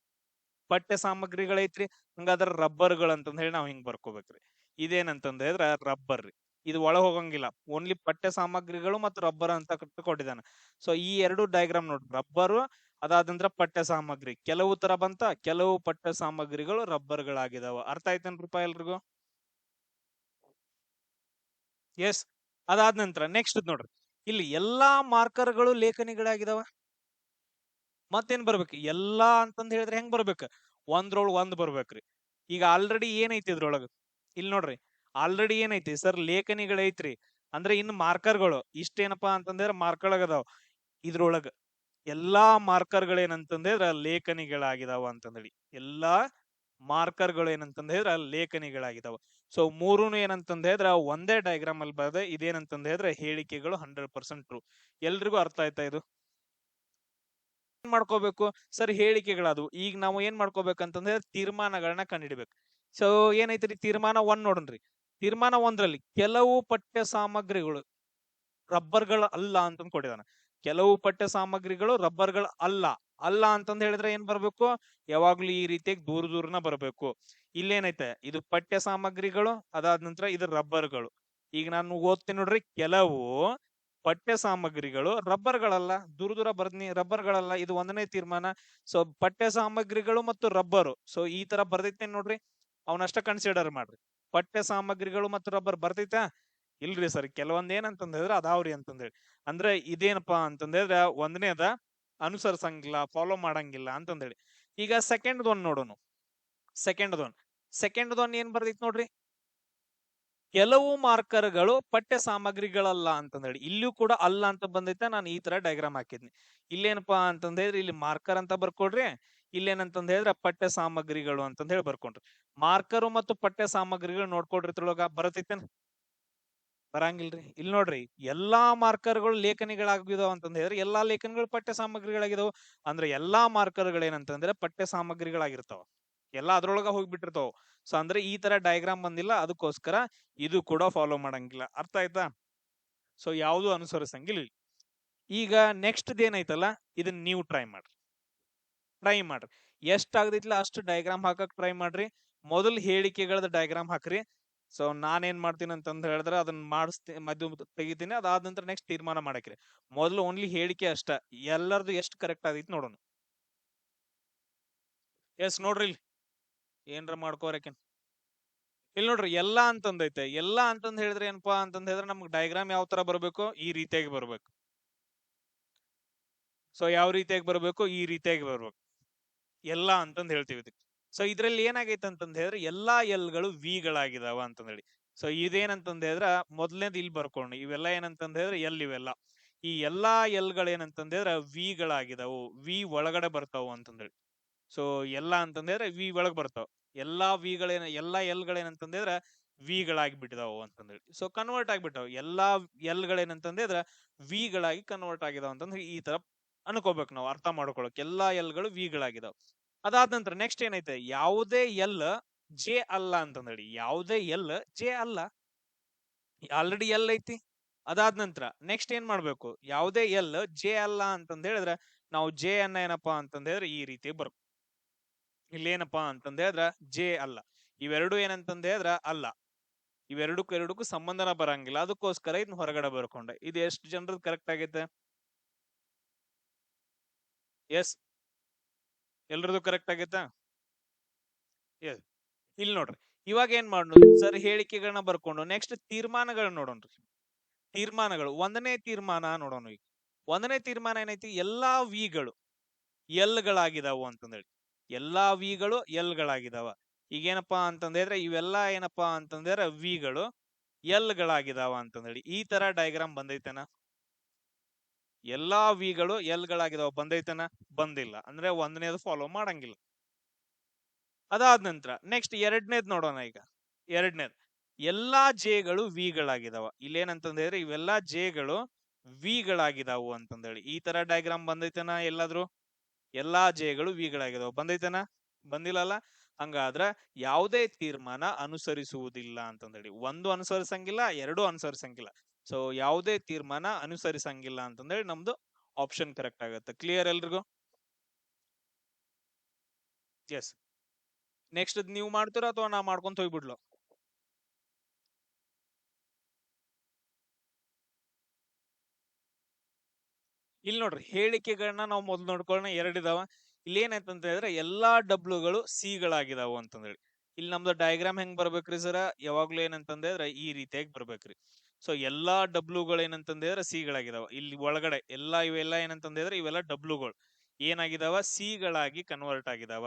ಪಠ್ಯ ಸಾಮಗ್ರಿಗಳೈತ್ರಿ. ಹಂಗಾದ್ರ ರಬ್ಬರ್ಗಳು ಅಂತಂದ್ ಹೇಳಿ ನಾವ್ ಹಿಂಗ್ ಬರ್ಕೋಬೇಕ್ರಿ. ಇದೇನಂತಂದ್ ಹೇಳಿದ್ರ ರಬ್ಬರ್ ರೀ. ಇದು ಒಳ ಹೋಗಂಗಿಲ್ಲ, ಓನ್ಲಿ ಪಠ್ಯ ಸಾಮಗ್ರಿಗಳು ಮತ್ತು ರಬ್ಬರ್ ಅಂತ ಕೊಟ್ಟಿದ್ದಾನೆ. ಸೊ ಈ ಎರಡು ಡಯಾಗ್ರಾಮ್ ನೋಡ್ರಿ, ರಬ್ಬರು ಅದಾದ ನಂತರ ಪಠ್ಯ ಸಾಮಗ್ರಿ. ಕೆಲವು ತರ ಬಂತ, ಕೆಲವು ಪಠ್ಯ ಸಾಮಗ್ರಿಗಳು ರಬ್ಬರ್ಗಳಾಗಿದಾವ. ಅರ್ಥ ಆಯ್ತೇನ್ರಿಪ್ಪ ಎಲ್ರಿಗೂ? ಎಸ್. ಅದಾದ ನಂತರ ನೆಕ್ಸ್ಟ್ ನೋಡ್ರಿ, ಇಲ್ಲಿ ಎಲ್ಲಾ ಮಾರ್ಕರ್ಗಳು ಲೇಖನಿಗಳಾಗಿದಾವ. ಮತ್ತೇನ್ ಬರ್ಬೇಕು, ಎಲ್ಲಾ ಅಂತಂದ್ ಹೇಳಿದ್ರೆ ಹೆಂಗ್ ಬರ್ಬೇಕು, ಒಂದ್ರೊಳಗ್ ಒಂದ್ ಬರ್ಬೇಕ್ರಿ. ಈಗ ಆಲ್ರೆಡಿ ಏನೈತಿ ಇದ್ರೊಳಗ, ಇಲ್ಲಿ ನೋಡ್ರಿ, ಆಲ್ರೆಡಿ ಏನೈತಿ ಸರ್, ಲೇಖನಿಗಳೈತ್ರಿ. ಅಂದ್ರೆ ಇನ್ನು ಮಾರ್ಕರ್ಗಳು ಇಷ್ಟೇನಪ್ಪಾ ಅಂತಂದ್ರೆ ಮಾರ್ಕರ್ ಅದಾವ. ಇದ್ರೊಳಗ ಎಲ್ಲಾ ಮಾರ್ಕರ್ಗಳು ಏನಂತಂದ್ರೆ ಲೇಖನಿಗಳಾಗಿದಾವ ಅಂತಂದೇಳಿ. ಎಲ್ಲಾ ಮಾರ್ಕರ್ಗಳು ಏನಂತಂದ್ ಹೇಳಿದ್ರ ಲೇಖನಿಗಳಾಗಿದಾವ. ಸೊ ಮೂರುನು ಏನಂತಂದ್ ಹೇಳಿದ್ರ ಒಂದೇ ಡಯಾಗ್ರಾಮ್ ಅಲ್ಲಿ ಬರದೆ. ಇದೇನಂತಂದ್ ಹೇಳಿದ್ರೆ ಹೇಳಿಕೆಗಳು 100% ಟ್ರೂ. ಎಲ್ರಿಗೂ ಅರ್ಥ ಆಯ್ತಾ ಇದು? ಏನ್ ಮಾಡ್ಕೋಬೇಕು ಸರ್, ಹೇಳಿಕೆಗಳದು. ಈಗ ನಾವು ಏನ್ ಮಾಡ್ಕೋಬೇಕಂತಂದ್ರೆ ತೀರ್ಮಾನಗಳನ್ನ ಕಂಡುಹಿಡಿಬೇಕು. ಸೊ ಏನೈತ್ರಿ, ತೀರ್ಮಾನ 1 ನೋಡನ್ರಿ. ತೀರ್ಮಾನ 1ರಲ್ಲಿ ಕೆಲವು ಪಠ್ಯ ಸಾಮಗ್ರಿಗಳು ರಬ್ಬರ್ಗಳ ಅಲ್ಲ ಅಂತಂದ್ ಕೊಟ್ಟಿದಾನ. ಕೆಲವು ಪಠ್ಯ ಸಾಮಗ್ರಿಗಳು ರಬ್ಬರ್ಗಳ ಅಲ್ಲ. ಅಲ್ಲ ಅಂತಂದ್ ಹೇಳಿದ್ರೆ ಏನ್ ಬರ್ಬೇಕು, ಯಾವಾಗ್ಲೂ ಈ ರೀತಿಯಾಗಿ ದೂರನ ಬರ್ಬೇಕು. ಇಲ್ಲೇನೈತೆ, ಇದು ಪಠ್ಯ ಸಾಮಗ್ರಿಗಳು, ಅದಾದ ನಂತರ ಇದು ರಬ್ಬರ್ಗಳು. ಈಗ ನಾನು ಓದ್ತೀನಿ ನೋಡ್ರಿ, ಕೆಲವು ಪಠ್ಯ ಸಾಮಗ್ರಿಗಳು ರಬ್ಬರ್ಗಳಲ್ಲ. ದೂರ ಬರ್ದ್ನಿ, ರಬ್ಬರ್ಗಳಲ್ಲ. ಇದು 1ನೇ ತೀರ್ಮಾನ. ಸೊ ಪಠ್ಯ ಸಾಮಗ್ರಿಗಳು ಮತ್ತು ರಬ್ಬರು. ಸೊ ಈ ತರ ಬರ್ದೈತೆ ನೋಡ್ರಿ, ಅವನಷ್ಟ ಕನ್ಸಿಡರ್ ಮಾಡ್ರಿ. ಪಠ್ಯ ಸಾಮಗ್ರಿಗಳು ಮತ್ತು ರಬ್ಬರ್ ಬರ್ತೈತಾ? ಇಲ್ರಿ ಸರ್, ಕೆಲವೊಂದ್ ಏನಂತಂದ್ ಹೇಳಿದ್ರೆ ಅದಾವ್ರಿ ಅಂತಂದೇಳಿ. ಅಂದ್ರೆ ಇದೇನಪ್ಪಾ ಅಂತಂದ್ರೆ 1ನೇದ ಅನುಸರಿಸಂಗಿಲ್ಲ, ಫಾಲೋ ಮಾಡಂಗಿಲ್ಲ ಅಂತಂದೇಳಿ. ಈಗ ಸೆಕೆಂಡ್ ಒನ್ ನೋಡೋಣ. ಸೆಕೆಂಡ್ ಒನ್ ಏನ್ ಬರ್ದೈತಿ ನೋಡ್ರಿ, ಕೆಲವು ಮಾರ್ಕರ್ಗಳು ಪಠ್ಯ ಸಾಮಗ್ರಿಗಳಲ್ಲ ಅಂತಂದೇಳಿ. ಇಲ್ಲೂ ಕೂಡ ಅಲ್ಲ ಅಂತ ಬಂದೈತೆ. ನಾನು ಈ ತರ ಡಯಾಗ್ರಾಮ್ ಹಾಕಿದ್ನಿ. ಇಲ್ಲೇನಪ್ಪಾ ಅಂತಂದ್ ಹೇಳಿದ್ರೆ ಇಲ್ಲಿ ಮಾರ್ಕರ್ ಅಂತ ಬರ್ಕೊಡ್ರಿ, ಇಲ್ಲೇನಂತಂದ್ ಹೇಳಿದ್ರೆ ಪಠ್ಯ ಸಾಮಗ್ರಿಗಳು ಅಂತಂದ್ ಹೇಳಿ ಬರ್ಕೊಂಡ್ರಿ. ಮಾರ್ಕರು ಮತ್ತು ಪಠ್ಯ ಸಾಮಗ್ರಿಗಳು ನೋಡ್ಕೊಡ್ರಿ, ಇದ್ರೊಳಗ ಬರತೈತೇನ್? ಬರಂಗಿಲ್ರಿ. ಇಲ್ಲಿ ನೋಡ್ರಿ, ಎಲ್ಲಾ ಮಾರ್ಕರ್ಗಳು ಲೇಖನಿಗಳಾಗಿದಾವ ಅಂತಂದ್ ಹೇಳಿದ್ರೆ ಎಲ್ಲಾ ಲೇಖನಿಗಳು ಪಠ್ಯ ಸಾಮಗ್ರಿಗಳಾಗಿದಾವ. ಅಂದ್ರೆ ಎಲ್ಲಾ ಮಾರ್ಕರ್ಗಳು ಏನಂತಂದ್ರೆ ಪಠ್ಯ ಸಾಮಗ್ರಿಗಳಾಗಿರ್ತಾವ. ಎಲ್ಲಾ ಅದ್ರೊಳಗ ಹೋಗ್ಬಿಟ್ಟಿರ್ತಾವ. ಸೊ ಅಂದ್ರೆ ಈ ತರ ಡಯಾಗ್ರಾಮ್ ಬಂದಿಲ್ಲ, ಅದಕ್ಕೋಸ್ಕರ ಇದು ಕೂಡ ಫಾಲೋ ಮಾಡಂಗಿಲ್ಲ. ಅರ್ಥ ಆಯ್ತಾ? ಸೊ ಯಾವುದು ಅನುಸರಿಸಂಗಿಲ್ಲ ಇಲ್ಲಿ. ಈಗ ನೆಕ್ಸ್ಟ್ ಏನೈತಲ್ಲ ಇದನ್ನ ನೀವು ಟ್ರೈ ಮಾಡ್ರಿ ಎಷ್ಟ್ ಆಗದಿತ್ಲ ಅಷ್ಟು ಡಯಾಗ್ರಾಮ್ ಹಾಕಕ್ ಟ್ರೈ ಮಾಡ್ರಿ. ಮೊದಲು ಹೇಳಿಕೆಗಳದ ಡಯಾಗ್ರಾಮ್ ಹಾಕ್ರಿ. ಸೊ ನಾನೇನ್ ಮಾಡ್ತೀನಿ ಅಂತಂದ್ ಹೇಳಿದ್ರೆ ಅದನ್ನ ಮಾಡಿಸ್ತೀನಿ, ಮದ್ದು ತೆಗಿತೀನಿ. ಅದಾದ ನಂತರ ನೆಕ್ಸ್ಟ್ ತೀರ್ಮಾನ ಮಾಡಕ್ರಿ. ಮೊದಲು ಓನ್ಲಿ ಹೇಳಿಕೆ ಅಷ್ಟ, ಎಲ್ಲರದು ಎಷ್ಟು ಕರೆಕ್ಟ್ ಆಗೈತಿ ನೋಡೋಣ. ಎಸ್ ನೋಡ್ರಿ ಇಲ್ಲಿ ಏನ್ರ ಮಾಡ್ಕೋರಕೇನ್ ಇಲ್ಲಿ ನೋಡ್ರಿ ಎಲ್ಲಾ ಅಂತಂದೈತೆ. ಎಲ್ಲಾ ಅಂತಂದ್ ಹೇಳಿದ್ರೆ ಏನಪ್ಪಾ ಅಂತಂದ್ ಹೇಳಿದ್ರೆ ನಮ್ಗೆ ಡಯಾಗ್ರಾಮ್ ಯಾವ ತರ ಬರ್ಬೇಕು, ಈ ರೀತಿಯಾಗಿ ಬರ್ಬೇಕು. ಸೊ ಯಾವ ರೀತಿಯಾಗಿ ಬರ್ಬೇಕು, ಈ ರೀತಿಯಾಗಿ ಬರ್ಬೇಕು ಎಲ್ಲಾ ಅಂತಂದ್ ಹೇಳ್ತೀವಿ ಇದಕ್ಕೆ. ಸೊ ಇದ್ರಲ್ಲಿ ಏನಾಗೈತೆ ಅಂತಂದ್ ಹೇಳಿದ್ರೆ ಎಲ್ಲಾ ಎಲ್ಗಳು ವಿಗಳಾಗಿದಾವ ಅಂತಂದ್ ಹೇಳಿ. ಸೊ ಇದೇನಂತಂದ್ ಹೇಳಿದ್ರ ಮೊದ್ಲನೇದು ಇಲ್ಲಿ ಬರ್ಕೊಂಡು ಇವೆಲ್ಲ ಏನಂತಂದ್ ಹೇಳಿದ್ರೆ ಎಲ್ ಇವೆಲ್ಲ ಈ ಎಲ್ಲಾ ಎಲ್ಗಳು ಏನಂತಂದ್ ಹೇಳಿದ್ರೆ ವಿಗಳಾಗಿದಾವು, ವಿ ಒಳಗಡೆ ಬರ್ತಾವು ಅಂತಂದ್ ಹೇಳಿ. ಸೊ ಎಲ್ಲಾ ಅಂತಂದ್ ಹೇಳಿದ್ರೆ ವಿ ಒಳಗ್ ಬರ್ತಾವ. ಎಲ್ಲಾ ಎಲ್ಲಾ ಎಲ್ಗಳೇನಂತಂದ್ರೆ ವಿಗಳಾಗಿ ಬಿಟ್ಟಿದಾವು ಅಂತಂದೇಳಿ. ಸೊ ಕನ್ವರ್ಟ್ ಆಗ್ಬಿಟ್ಟಾವ. ಎಲ್ಲಾ ಎಲ್ಗಳೇನಂತಂದ್ರೆ ವಿಗಳಾಗಿ ಕನ್ವರ್ಟ್ ಆಗಿದಾವ ಅಂತಂದ್ರೆ ಈ ತರ ಅನ್ಕೋಬೇಕು ನಾವು, ಅರ್ಥ ಮಾಡ್ಕೊಳಕ್. ಎಲ್ಲಾ ಎಲ್ಗಳು ವಿಗಳಾಗಿದಾವ. ಅದಾದ ನಂತರ ನೆಕ್ಸ್ಟ್ ಏನೈತೆ, ಯಾವುದೇ ಎಲ್ ಜೆ ಅಲ್ಲ ಅಂತಂದೇಳಿ. ಯಾವುದೇ ಎಲ್ ಜೆ ಅಲ್ಲ, ಆಲ್ರೆಡಿ ಎಲ್ ಐತಿ. ಅದಾದ ನಂತರ ನೆಕ್ಸ್ಟ್ ಏನ್ ಮಾಡ್ಬೇಕು, ಯಾವುದೇ ಎಲ್ ಜೆ ಅಲ್ಲ ಅಂತಂದ್ ಹೇಳಿದ್ರೆ ನಾವು ಜೆ ಅನ್ನ ಏನಪ್ಪಾ ಅಂತಂದ್ ಹೇಳಿದ್ರೆ ಈ ರೀತಿ ಬರ್ಬೇಕು. ಇಲ್ಲೇನಪ್ಪಾ ಅಂತಂದ್ ಹೇಳಿದ್ರ ಜೆ ಅಲ್ಲ, ಇವೆರಡು ಏನಂತಂದ್ ಹೇಳಿದ್ರ ಅಲ್ಲ, ಎರಡಕ್ಕೂ ಸಂಬಂಧನ ಬರಂಗಿಲ್ಲ. ಅದಕ್ಕೋಸ್ಕರ ಇದನ್ನ ಹೊರಗಡೆ ಬರ್ಕೊಂಡೆ. ಇದು ಎಷ್ಟು ಜನರದ್ದು ಕರೆಕ್ಟ್ ಆಗೈತೆ? ಎಸ್, ಎಲ್ರದ್ದು ಕರೆಕ್ಟ್ ಆಗೈತಾ? ಎಸ್. ಇಲ್ಲಿ ನೋಡ್ರಿ, ಇವಾಗ ಏನ್ ಮಾಡೋಣ ಸರ್, ಹೇಳಿಕೆಗಳನ್ನ ಬರ್ಕೊಂಡು ನೆಕ್ಸ್ಟ್ ತೀರ್ಮಾನಗಳನ್ನ ನೋಡೋಣ್ರಿ. ತೀರ್ಮಾನಗಳು, ಒಂದನೇ ತೀರ್ಮಾನ ನೋಡೋಣ. ಈಗ ಒಂದನೇ ತೀರ್ಮಾನ ಏನೈತಿ, ಎಲ್ಲಾ ವಿಗಳು ಎಲ್ಗಳಾಗಿದಾವು ಅಂತಂದೇಳಿ. ಎಲ್ಲಾ ವಿಗಳು ಎಲ್ಗಳಾಗಿದಾವ. ಈಗೇನಪ್ಪಾ ಅಂತಂದ್ರೆ ಇವೆಲ್ಲಾ ಏನಪ್ಪಾ ಅಂತಂದ್ರೆ ವಿಗಳು ಎಲ್ಗಳಾಗಿದಾವ ಅಂತಂದೇಳಿ. ಈ ತರ ಡಯಾಗ್ರಾಮ್ ಬಂದೈತೆನ? ಎಲ್ಲಾ ವಿಗಳು ಎಲ್ಗಳಾಗಿದಾವ ಬಂದೈತೆನ? ಬಂದಿಲ್ಲ. ಅಂದ್ರೆ ಒಂದನೇದು ಫಾಲೋ ಮಾಡಂಗಿಲ್ಲ. ಅದಾದ ನಂತರ ನೆಕ್ಸ್ಟ್ ಎರಡನೇದ್ ನೋಡೋಣ. ಈಗ ಎರಡನೇದ್, ಎಲ್ಲಾ ಜೆಗಳು ವಿಗಳಾಗಿದಾವ. ಇಲ್ಲೇನಂತಂದ್ರೆ ಇವೆಲ್ಲಾ ಜೆಗಳು ವಿಗಳಾಗಿದಾವು ಅಂತಂದೇಳಿ. ಈ ತರ ಡಯಾಗ್ರಾಮ್ ಬಂದೈತೆನ ಎಲ್ಲಾದ್ರೂ? ಎಲ್ಲಾ ಜೆಗಳು ವಿಗಳಾಗಿದಾವ ಬಂದೈತೆನ? ಬಂದಿಲ್ಲಲ್ಲ. ಹಂಗಾದ್ರ ಯಾವುದೇ ತೀರ್ಮಾನ ಅನುಸರಿಸುವುದಿಲ್ಲ ಅಂತಂದೇಳಿ. ಒಂದು ಅನುಸರಿಸಂಗಿಲ್ಲ, ಎರಡು ಅನುಸರಿಸಂಗಿಲ್ಲ. ಸೊ ಯಾವುದೇ ತೀರ್ಮಾನ ಅನುಸರಿಸಂಗಿಲ್ಲ ಅಂತಂದೇಳಿ ನಮ್ದು ಆಪ್ಷನ್ ಕರೆಕ್ಟ್ ಆಗುತ್ತೆ. ಕ್ಲಿಯರ್ ಎಲ್ರಿಗೂ? ಎಸ್. ನೆಕ್ಸ್ಟ್ ನೀವು ಮಾಡ್ತೀರಾ ಅಥವಾ ನಾ ಮಾಡ್ಕೊಂತ ಹೋಗ್ಬಿಡ್ಲು? ಇಲ್ಲಿ ನೋಡ್ರಿ, ಹೇಳಿಕೆಗಳನ್ನ ನಾವು ಮೊದ್ಲು ನೋಡ್ಕೊಳ್ಳೋಣ. ಎರಡಿದಾವ. ಇಲ್ಲಿ ಏನಾಯ್ತಂತ ಹೇಳಿದ್ರೆ ಎಲ್ಲಾ ಡಬ್ಲ್ಯೂಗಳು ಸಿಗಳಾಗಿದಾವು ಅಂತಂದೇಳಿ. ಇಲ್ಲಿ ನಮ್ದು ಡಯಾಗ್ರಾಮ್ ಹೆಂಗ್ ಬರ್ಬೇಕ್ರಿ ಸರ? ಯಾವಾಗ್ಲೂ ಏನಂತಂದ್ರೆ ಈ ರೀತಿಯಾಗಿ ಬರ್ಬೇಕ್ರಿ. ಸೊ ಎಲ್ಲಾ ಡಬ್ಲ್ಯೂಗಳು ಏನಂತಂದ್ರೆ ಸಿಗಳಾಗಿದಾವ. ಇಲ್ಲಿ ಒಳಗಡೆ ಇವೆಲ್ಲ ಏನಂತಂದ್ರೆ ಇವೆಲ್ಲ ಡಬ್ಲ್ಯೂಗಳು ಏನಾಗಿದಾವ, ಸಿಗಳಾಗಿ ಕನ್ವರ್ಟ್ ಆಗಿದಾವ.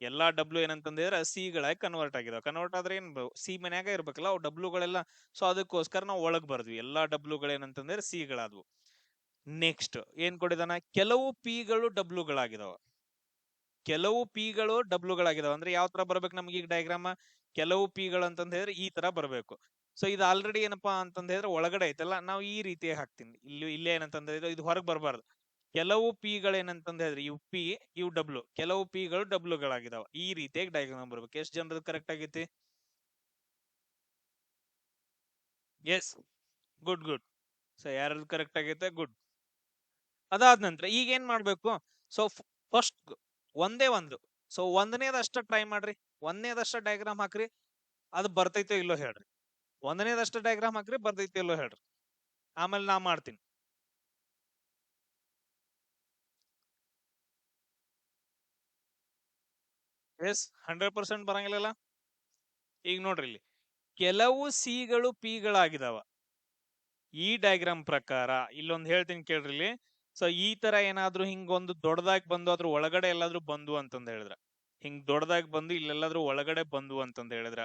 ಎಲ್ಲಾ ಡಬ್ಲ್ಯೂ ಏನಂತಂದ್ರೆ ಸಿಗಳಾಗಿ ಕನ್ವರ್ಟ್ ಆಗಿದಾವ. ಕನ್ವರ್ಟ್ ಆದ್ರೆ ಏನ್ ಸಿ ಮನ್ಯಾಗ ಇರ್ಬೇಕಲ್ಲ ಅವು ಡಬ್ಲ್ಯೂಗಳೆಲ್ಲ. ಸೊ ಅದಕ್ಕೋಸ್ಕರ ನಾವು ಒಳಗ್ ಬರ್ದ್ವಿ. ಎಲ್ಲಾ ಡಬ್ಲ್ಯೂಗಳು ಏನಂತಂದ್ರೆ ಸಿಗಳಾದ್ವು. ನೆಕ್ಸ್ಟ್ ಏನ್ ಕೊಡಿದಾನ, ಕೆಲವು ಪಿಗಳು ಡಬ್ಲ್ಯೂಗಳಾಗಿದಾವ. ಕೆಲವು ಪಿಗಳು ಡಬ್ಲ್ಯೂಗಳಾಗಿದಾವ ಅಂದ್ರೆ ಯಾವ ತರ ಬರ್ಬೇಕು ನಮ್ಗೆ ಈಗ ಡಯಾಗ್ರಾಮ್? ಕೆಲವು ಪಿಗಳು ಅಂತಂದ್ ಹೇಳಿದ್ರೆ ಈ ತರ ಬರ್ಬೇಕು. ಸೊ ಇದು ಆಲ್ರೆಡಿ ಏನಪ್ಪಾ ಅಂತಂದ್ ಹೇಳಿದ್ರೆ ಒಳಗಡೆ ಐತಲ್ಲ, ನಾವು ಈ ರೀತಿ ಹಾಕ್ತೀನಿ. ಇಲ್ಲೇ ಏನಂತಂದ್ರೆ ಇದು ಹೊರಗೆ ಬರಬಾರ್ದು. ಕೆಲವು ಪಿಗಳು ಏನಂತಂದ್ ಹೇಳಿದ್ರೆ ಇವು ಪಿ, ಇವು ಡಬ್ಲ್ಯೂ. ಕೆಲವು ಪಿಗಳು ಡಬ್ಲ್ಯೂಗಳಾಗಿದಾವ. ಈ ರೀತಿಯಾಗಿ ಡಯಾಗ್ರಾಮ್ ಬರ್ಬೇಕು. ಎಷ್ಟು ಜನರದ್ದು ಕರೆಕ್ಟ್ ಆಗೈತಿ? Yes, good good. ಸೊ ಯಾರದ್ದು ಕರೆಕ್ಟ್ ಆಗೈತೆ? ಗುಡ್. ಅದಾದ ನಂತರ ಈಗ ಏನ್ ಮಾಡ್ಬೇಕು, ಸೊ ಫಸ್ಟ್ ಒಂದೇ ಒಂದು, ಸೊ ಒಂದನೇದಷ್ಟ ಟ್ರೈ ಮಾಡ್ರಿ. ಒಂದನೇದಷ್ಟ ಡಯಾಗ್ರಾಮ್ ಹಾಕ್ರಿ, ಅದು ಬರ್ತೈತೋ ಇಲ್ಲೋ ಹೇಳ್ರಿ. ಒಂದನೇದಷ್ಟ ಡಯಾಗ್ರಾಮ್ ಹಾಕ್ರಿ, ಬರ್ತೈತೋ ಇಲ್ಲೋ ಹೇಳ್ರಿ. ಆಮೇಲೆ ನಾ ಮಾಡ್ತೀನಿ. ಎಸ್, 100% ಬರಂಗಿಲ್ಲ. ಈಗ ನೋಡ್ರಿ, ಇಲ್ಲಿ ಕೆಲವು ಸಿಗಳು ಪಿಗಳಾಗಿದಾವ ಈ ಡಯಾಗ್ರಾಮ್ ಪ್ರಕಾರ. ಇಲ್ಲೊಂದು ಹೇಳ್ತೀನಿ ಕೇಳ್ರಿ ಇಲ್ಲಿ. ಸೊ ಈ ತರ ಏನಾದ್ರೂ ಹಿಂಗೊಂದು ದೊಡ್ಡದಾಗಿ ಬಂದು ಅದ್ರ ಒಳಗಡೆ ಎಲ್ಲಾದ್ರೂ ಬಂದು ಅಂತಂದ್ ಹೇಳಿದ್ರ, ಹಿಂಗ್ ದೊಡ್ಡದಾಗಿ ಬಂದು ಇಲ್ಲೆಲ್ಲಾದ್ರೂ ಒಳಗಡೆ ಬಂದು ಅಂತಂದ್ ಹೇಳಿದ್ರ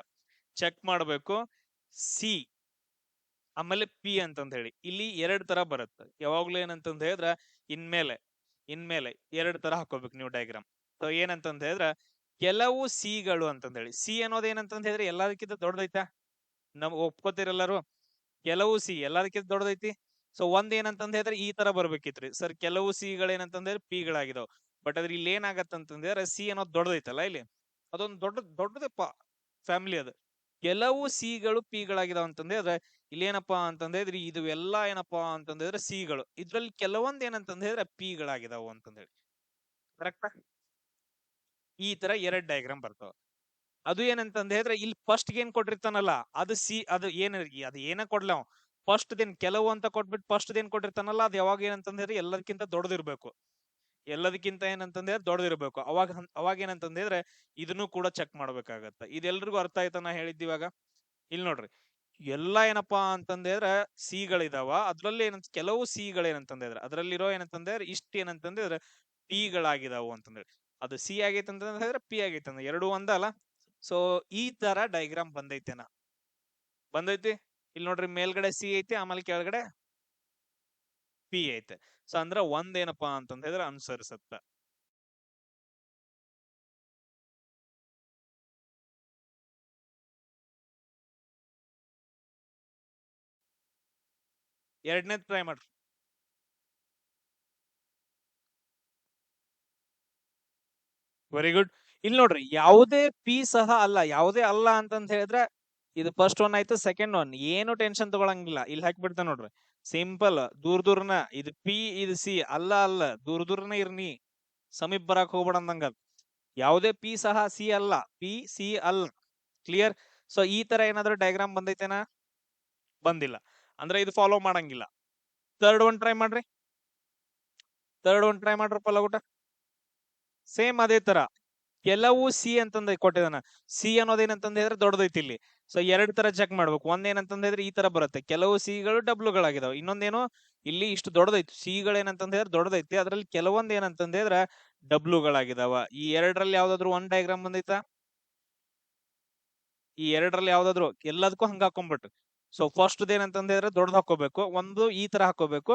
ಚೆಕ್ ಮಾಡ್ಬೇಕು. ಸಿ ಆಮೇಲೆ ಪಿ ಅಂತಂದ್ ಹೇಳಿ ಇಲ್ಲಿ ಎರಡ್ ತರ ಬರುತ್ತೆ. ಯಾವಾಗ್ಲೂ ಏನಂತಂದ್ ಹೇಳಿದ್ರ ಇನ್ಮೇಲೆ ಎರಡ್ ತರ ಹಾಕೋಬೇಕು ನೀವು ಡಯಾಗ್ರಾಮ್. ಸೊ ಏನಂತಂದ್ ಹೇಳಿದ್ರ ಕೆಲವು ಸಿಗಳು ಅಂತಂದ್ ಹೇಳಿ. ಸಿ ಅನ್ನೋದು ಏನಂತಂದ್ ಹೇಳಿದ್ರೆ ಎಲ್ಲದಕ್ಕಿಂತ ದೊಡ್ಡದೈತಾ? ನಮ್ ಒಪ್ಕೋತೀರ ಎಲ್ಲರೂ? ಕೆಲವು ಸಿ ಎಲ್ಲದಕ್ಕಿಂತ ದೊಡ್ಡದೈತಿ. ಸೊ ಒಂದ್ ಏನಂತಂದ್ ಹೇಳಿದ್ರೆ ಈ ತರ ಬರ್ಬೇಕಿತ್ರಿ ಸರ್, ಕೆಲವು ಸಿಗಳು ಏನಂತಂದ್ರೆ ಪಿಗಳಾಗಿದಾವ್. ಬಟ್ ಅದ್ರ ಇಲ್ಲಿ ಏನಾಗತ್ತಂತಂದ್ರೆ ಸಿ ಅನ್ನೋದು ದೊಡ್ಡದೈತಲ್ಲ, ಇಲ್ಲಿ ಅದೊಂದು ದೊಡ್ಡದಪ್ಪ ಫ್ಯಾಮಿಲಿ ಅದು. ಕೆಲವು ಸಿಗಳು ಪಿಗಳಾಗಿದಾವ ಅಂತಂದ್ರೆ ಇಲ್ಲೇನಪ್ಪಾ ಅಂತಂದ್ರೆ ಇದು ಎಲ್ಲಾ ಏನಪ್ಪಾ ಅಂತಂದ್ರೆ ಸಿಗಳು, ಇದ್ರಲ್ಲಿ ಕೆಲವೊಂದ್ ಏನಂತಂದ್ರೆ ಪಿ ಗಳಾಗಿದಾವು ಅಂತಂದೇಳಿ. ಕರೆಕ್ಟಾ? ಈ ತರ 2 ಡಯಾಗ್ರಾಮ್ ಬರ್ತಾವ. ಅದು ಏನಂತಂದ ಹೇಳಿದ್ರೆ ಇಲ್ಲಿ ಫಸ್ಟ್ ಏನ್ ಕೊಟ್ಟಿರ್ತಾನಲ್ಲ ಅದು ಸಿ, ಅದು ಅದು ಏನ ಕೊಡ್ಲ ಅವ ಫಸ್ಟ್ ದೇನ್ ಕೆಲವು ಅಂತ ಕೊಟ್ಬಿಟ್ಟು ಫಸ್ಟ್ ಏನ್ ಕೊಟ್ಟಿರ್ತಾನಲ್ಲ ಅದು ಯಾವಾಗ ಏನಂತಂದ್ರೆ ಎಲ್ಲದಕ್ಕಿಂತ ದೊಡ್ಡದಿರ್ಬೇಕು, ಎಲ್ಲದಕ್ಕಿಂತ ಏನಂತಂದ್ರೆ ದೊಡ್ಡದಿರ್ಬೇಕು. ಅವಾಗ ಏನಂತಂದ್ರೆ ಇದನ್ನು ಕೂಡ ಚೆಕ್ ಮಾಡ್ಬೇಕಾಗತ್ತ. ಇದೆಲ್ರಿಗೂ ಅರ್ಥ ಆಯ್ತಾ ನಾ ಹೇಳಿದ್ದು ಇವಾಗ? ಇಲ್ಲಿ ನೋಡ್ರಿ, ಎಲ್ಲಾ ಏನಪ್ಪಾ ಅಂತಂದ್ರೆ ಸಿಗಳಿದಾವ, ಅದ್ರಲ್ಲಿ ಏನಂತ ಕೆಲವು ಸಿಗಳೇನಂತಂದ್ರೆ ಅದ್ರಲ್ಲಿರೋ ಏನಂತಂದ್ರೆ ಇಷ್ಟ ಏನಂತಂದ್ರೆ ಪಿ ಗಳಾಗಿದಾವು ಅಂತಂದ್ರೆ ಅದು ಸಿ ಆಗೈತೆ ಅಂತಂದ್ರೆ ಪಿ ಆಗೈತೆ ಅಂದ್ರೆ ಎರಡು ಒಂದಲ್ಲ. ಸೊ ಈ ತರ ಡೈಗ್ರಾಮ್ ಬಂದೈತಿ. ಇಲ್ಲಿ ನೋಡ್ರಿ, ಮೇಲ್ಗಡೆ ಸಿ ಐತಿ, ಆಮೇಲೆ ಕೆಳಗಡೆ ಪಿ ಐತೆ. ಸೊ ಅಂದ್ರ ಒಂದೇನಪ್ಪಾ ಅಂತಂದ್ರೆ ಅನುಸರಿಸತ್ತ. ಎರಡನೇದ್ ಟ್ರೈ ಮಾಡ್ರಿ. Very good. ಇಲ್ಲಿ ನೋಡ್ರಿ, ಯಾವುದೇ ಪಿ ಸಹ ಅಲ್ಲ, ಯಾವುದೇ ಅಲ್ಲ ಅಂತಂತ ಹೇಳಿದ್ರೆ ಇದು ಫಸ್ಟ್ ಒನ್ ಆಯ್ತು. ಸೆಕೆಂಡ್ ಒನ್ ಏನು ಟೆನ್ಷನ್ ತಗೊಳಂಗಿಲ್ಲ, ಇಲ್ಲಿ ಹಾಕ್ಬಿಡ್ತಾ ನೋಡ್ರಿ, ಸಿಂಪಲ್. ದೂರನ ಇದು ಪಿ ಇದು ಸಿ, ಅಲ್ಲ ದೂರನ ಇರ್ನಿ, ಸಮೀಪ್ ಬರಾಕ್ ಹೋಗ್ಬೇಡ ಅಂದಂಗ. ಯಾವುದೇ ಪಿ ಸಹ ಸಿ ಅಲ್ಲ, ಪಿ ಸಿ ಅಲ್ಲ. ಕ್ಲಿಯರ್? ಸೊ ಈ ತರ ಏನಾದ್ರು ಡಯಾಗ್ರಾಮ್ ಬಂದೈತೆನಾ? ಬಂದಿಲ್ಲ ಅಂದ್ರೆ ಇದು ಫಾಲೋ ಮಾಡಂಗಿಲ್ಲ. ಥರ್ಡ್ ಒನ್ ಟ್ರೈ ಮಾಡ್ರಿ. ಪಲ್ಲಗುಟ ಸೇಮ್ ಅದೇ ತರ ಕೆಲವು ಸಿ ಅಂತಂದ ಕೊಟ್ಟಿದಾನ. ಸಿ ಅನ್ನೋದೇನಂತಂದ ಹೇಳಿದ್ರೆ ದೊಡ್ಡದೈತಿ ಇಲ್ಲಿ. ಸೊ ಎರಡ್ ತರ ಚೆಕ್ ಮಾಡ್ಬೇಕು. ಒಂದೇನಂತಂದ ಹೇಳಿದ್ರೆ ಈ ತರ ಬರುತ್ತೆ, ಕೆಲವು ಸಿಗಳು ಡಬ್ಲ್ಯೂಗಳಾಗಿದಾವೆ. ಇನ್ನೊಂದೇನು, ಇಲ್ಲಿ ಇಷ್ಟು ದೊಡ್ಡದೈತಿ, ಸಿಗಳು ಏನಂತಂದ ಹೇಳಿದ್ರೆ ದೊಡ್ಡದೈತಿ, ಅದ್ರಲ್ಲಿ ಕೆಲವೊಂದ್ ಏನಂತಂದ ಹೇಳಿದ್ರೆ ಡಬ್ಲ್ಯೂಗಳಾಗಿದಾವ. ಈ ಎರಡರಲ್ಲಿ ಯಾವ್ದಾದ್ರು ಒಂದ್ ಡಯಾಗ್ರಾಮ್ ಬಂದೈತಾ? ಈ ಎರಡರಲ್ಲಿ ಯಾವ್ದಾದ್ರು, ಎಲ್ಲದಕ್ಕೂ ಹಂಗ ಹಾಕೊಂಡ್ಬಿಟ್ರು. ಸೊ ಫಸ್ಟ್ ಏನಂತಂದ ಹೇಳಿದ್ರೆ ದೊಡ್ಡದ್ ಹಾಕೋಬೇಕು, ಒಂದು ಈ ತರ ಹಾಕೋಬೇಕು.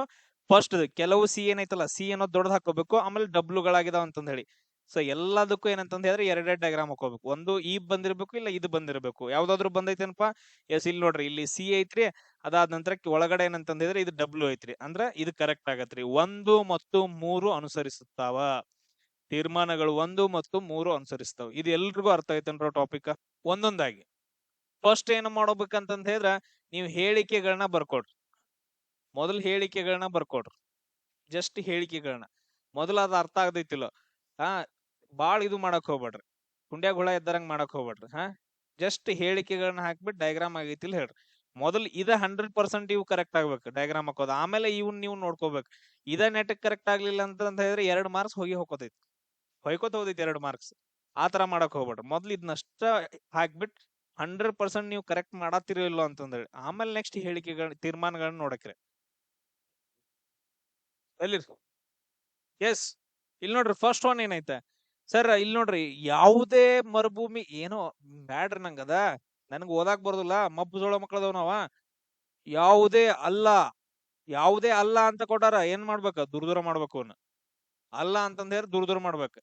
ಫಸ್ಟ್ ಕೆಲವು ಸಿ ಏನೈತಲ್ಲ, ಸಿ ಅನ್ನೋದು ದೊಡ್ಡದ್ ಹಾಕೋಬೇಕು, ಆಮೇಲೆ ಡಬ್ಲ್ಯೂಗಳಾಗಿದಾವ ಅಂತಂದ ಹೇಳಿ. ಸೊ ಎಲ್ಲದಕ್ಕೂ ಏನಂತಂದ ಹೇಳಿದ್ರೆ ಎರಡೆರಡು ಡಯಾಗ್ರಾಮ್ ಹಾಕೋಬೇಕು. ಒಂದು ಈ ಬಂದಿರ್ಬೇಕು, ಇಲ್ಲ ಇದು ಬಂದಿರ್ಬೇಕು. ಯಾವ್ದಾದ್ರು ಬಂದೈತೇನಪ್ಪಾ? ಎಸ್, ಇಲ್ಲಿ ನೋಡ್ರಿ, ಇಲ್ಲಿ ಸಿ ಐತ್ರಿ, ಅದಾದ ನಂತರ ಒಳಗಡೆ ಏನಂತಂದ ಹೇಳಿದ್ರೆ ಇದು ಡಬ್ಲ್ಯೂ ಐತ್ರಿ, ಅಂದ್ರೆ ಇದು ಕರೆಕ್ಟ್ ಆಗತ್ರಿ. 1 ಮತ್ತು 3 ಅನುಸರಿಸುತ್ತಾವ. ತೀರ್ಮಾನಗಳು 1 ಮತ್ತು 3 ಅನುಸರಿಸ್ತಾವ. ಇದು ಎಲ್ರಿಗೂ ಅರ್ಥ ಐತೇನ್ರ ಟಾಪಿಕ್? ಒಂದೊಂದಾಗಿ ಫಸ್ಟ್ ಏನ್ ಮಾಡ್ಬೇಕಂತಂದ ಹೇಳಿದ್ರ, ನೀವು ಹೇಳಿಕೆಗಳನ್ನ ಬರ್ಕೊಡ್ರಿ. ಮೊದಲು ಹೇಳಿಕೆಗಳನ್ನ ಬರ್ಕೊಡ್ರಿ, ಜಸ್ಟ್ ಹೇಳಿಕೆಗಳನ್ನ. ಮೊದಲು ಅದ್ ಅರ್ಥ ಆಗದೈತಿಲ್ಲ, ಹಾ, ಬಾಳ್ ಇದು ಮಾಡಕ್ ಹೋಗ್ಬೇಡ್ರಿ, ಕುಂಡ್ಯಾಗ ಹುಳ ಎದ್ದಾರಂಗ್ ಮಾಡಕ್ ಹೋಗ್ಬೇಡ್ರಿ. ಜಸ್ಟ್ ಹೇಳಿಕೆಗಳನ್ನ ಹಾಕ್ಬಿಟ್ಟು ಡಯಾಗ್ರಾಮ್ ಆಗೈತಿಲ್ ಹೇಳ್ರಿ. ಮೊದಲು ಇದ 100% ಇವು ಕರೆಕ್ಟ್ ಆಗ್ಬೇಕು ಡಯಾಗ್ರಾಮ್ ಹಾಕೋದು, ಆಮೇಲೆ ಇವ್ನ ನೀವು ನೋಡ್ಕೋಬೇಕು. ಇದ ನೆಟ್ ಕರೆಕ್ಟ್ ಆಗ್ಲಿಲ್ಲ ಅಂತ ಹೇಳಿದ್ರೆ 2 ಮಾರ್ಕ್ಸ್ ಹೋಗೋತೈತಿ, ಹೊಯ್ಕೋತ ಹೋದೈತಿ 2 ಮಾರ್ಕ್ಸ್. ಆ ತರ ಮಾಡಕ್ ಹೋಗ್ಬೇಡ್ರಿ. ಮೊದ್ಲು ಇದನ್ನಷ್ಟ ಹಾಕ್ಬಿಟ್ಟು 100% ನೀವು ಕರೆಕ್ಟ್ ಮಾಡತ್ತಿರೋ ಇಲ್ಲೋ ಅಂತಂದೇಳಿ ಆಮೇಲೆ ನೆಕ್ಸ್ಟ್ ಹೇಳಿಕೆಗಳ ತೀರ್ಮಾನಗಳನ್ನ ನೋಡಕ್ರಿ. ಎಲ್ಲಿ? ಎಸ್, ಇಲ್ಲಿ ನೋಡ್ರಿ, ಫಸ್ಟ್ ಒನ್ ಏನೈತೆ ಸರ್, ಇಲ್ಲಿ ನೋಡ್ರಿ, ಯಾವುದೇ ಮರುಭೂಮಿ ಏನೋ ಬ್ಯಾಡ್ರಿ, ನಂಗದ ನನಗ್ ಓದಾಕ್ ಬರೋದಿಲ್ಲ, ಮಬ್ಬುಜೋಳ ಮಕ್ಕಳದವ್ ನಾವ. ಯಾವುದೇ ಅಲ್ಲ ಅಂತ ಕೊಟ್ಟಾರ, ಏನ್ ಮಾಡ್ಬೇಕ? ದೂರ ಮಾಡ್ಬೇಕು ಅವ್ನ. ಅಲ್ಲ ಅಂತಂದ್ರೆ ದೂರ ಮಾಡ್ಬೇಕ.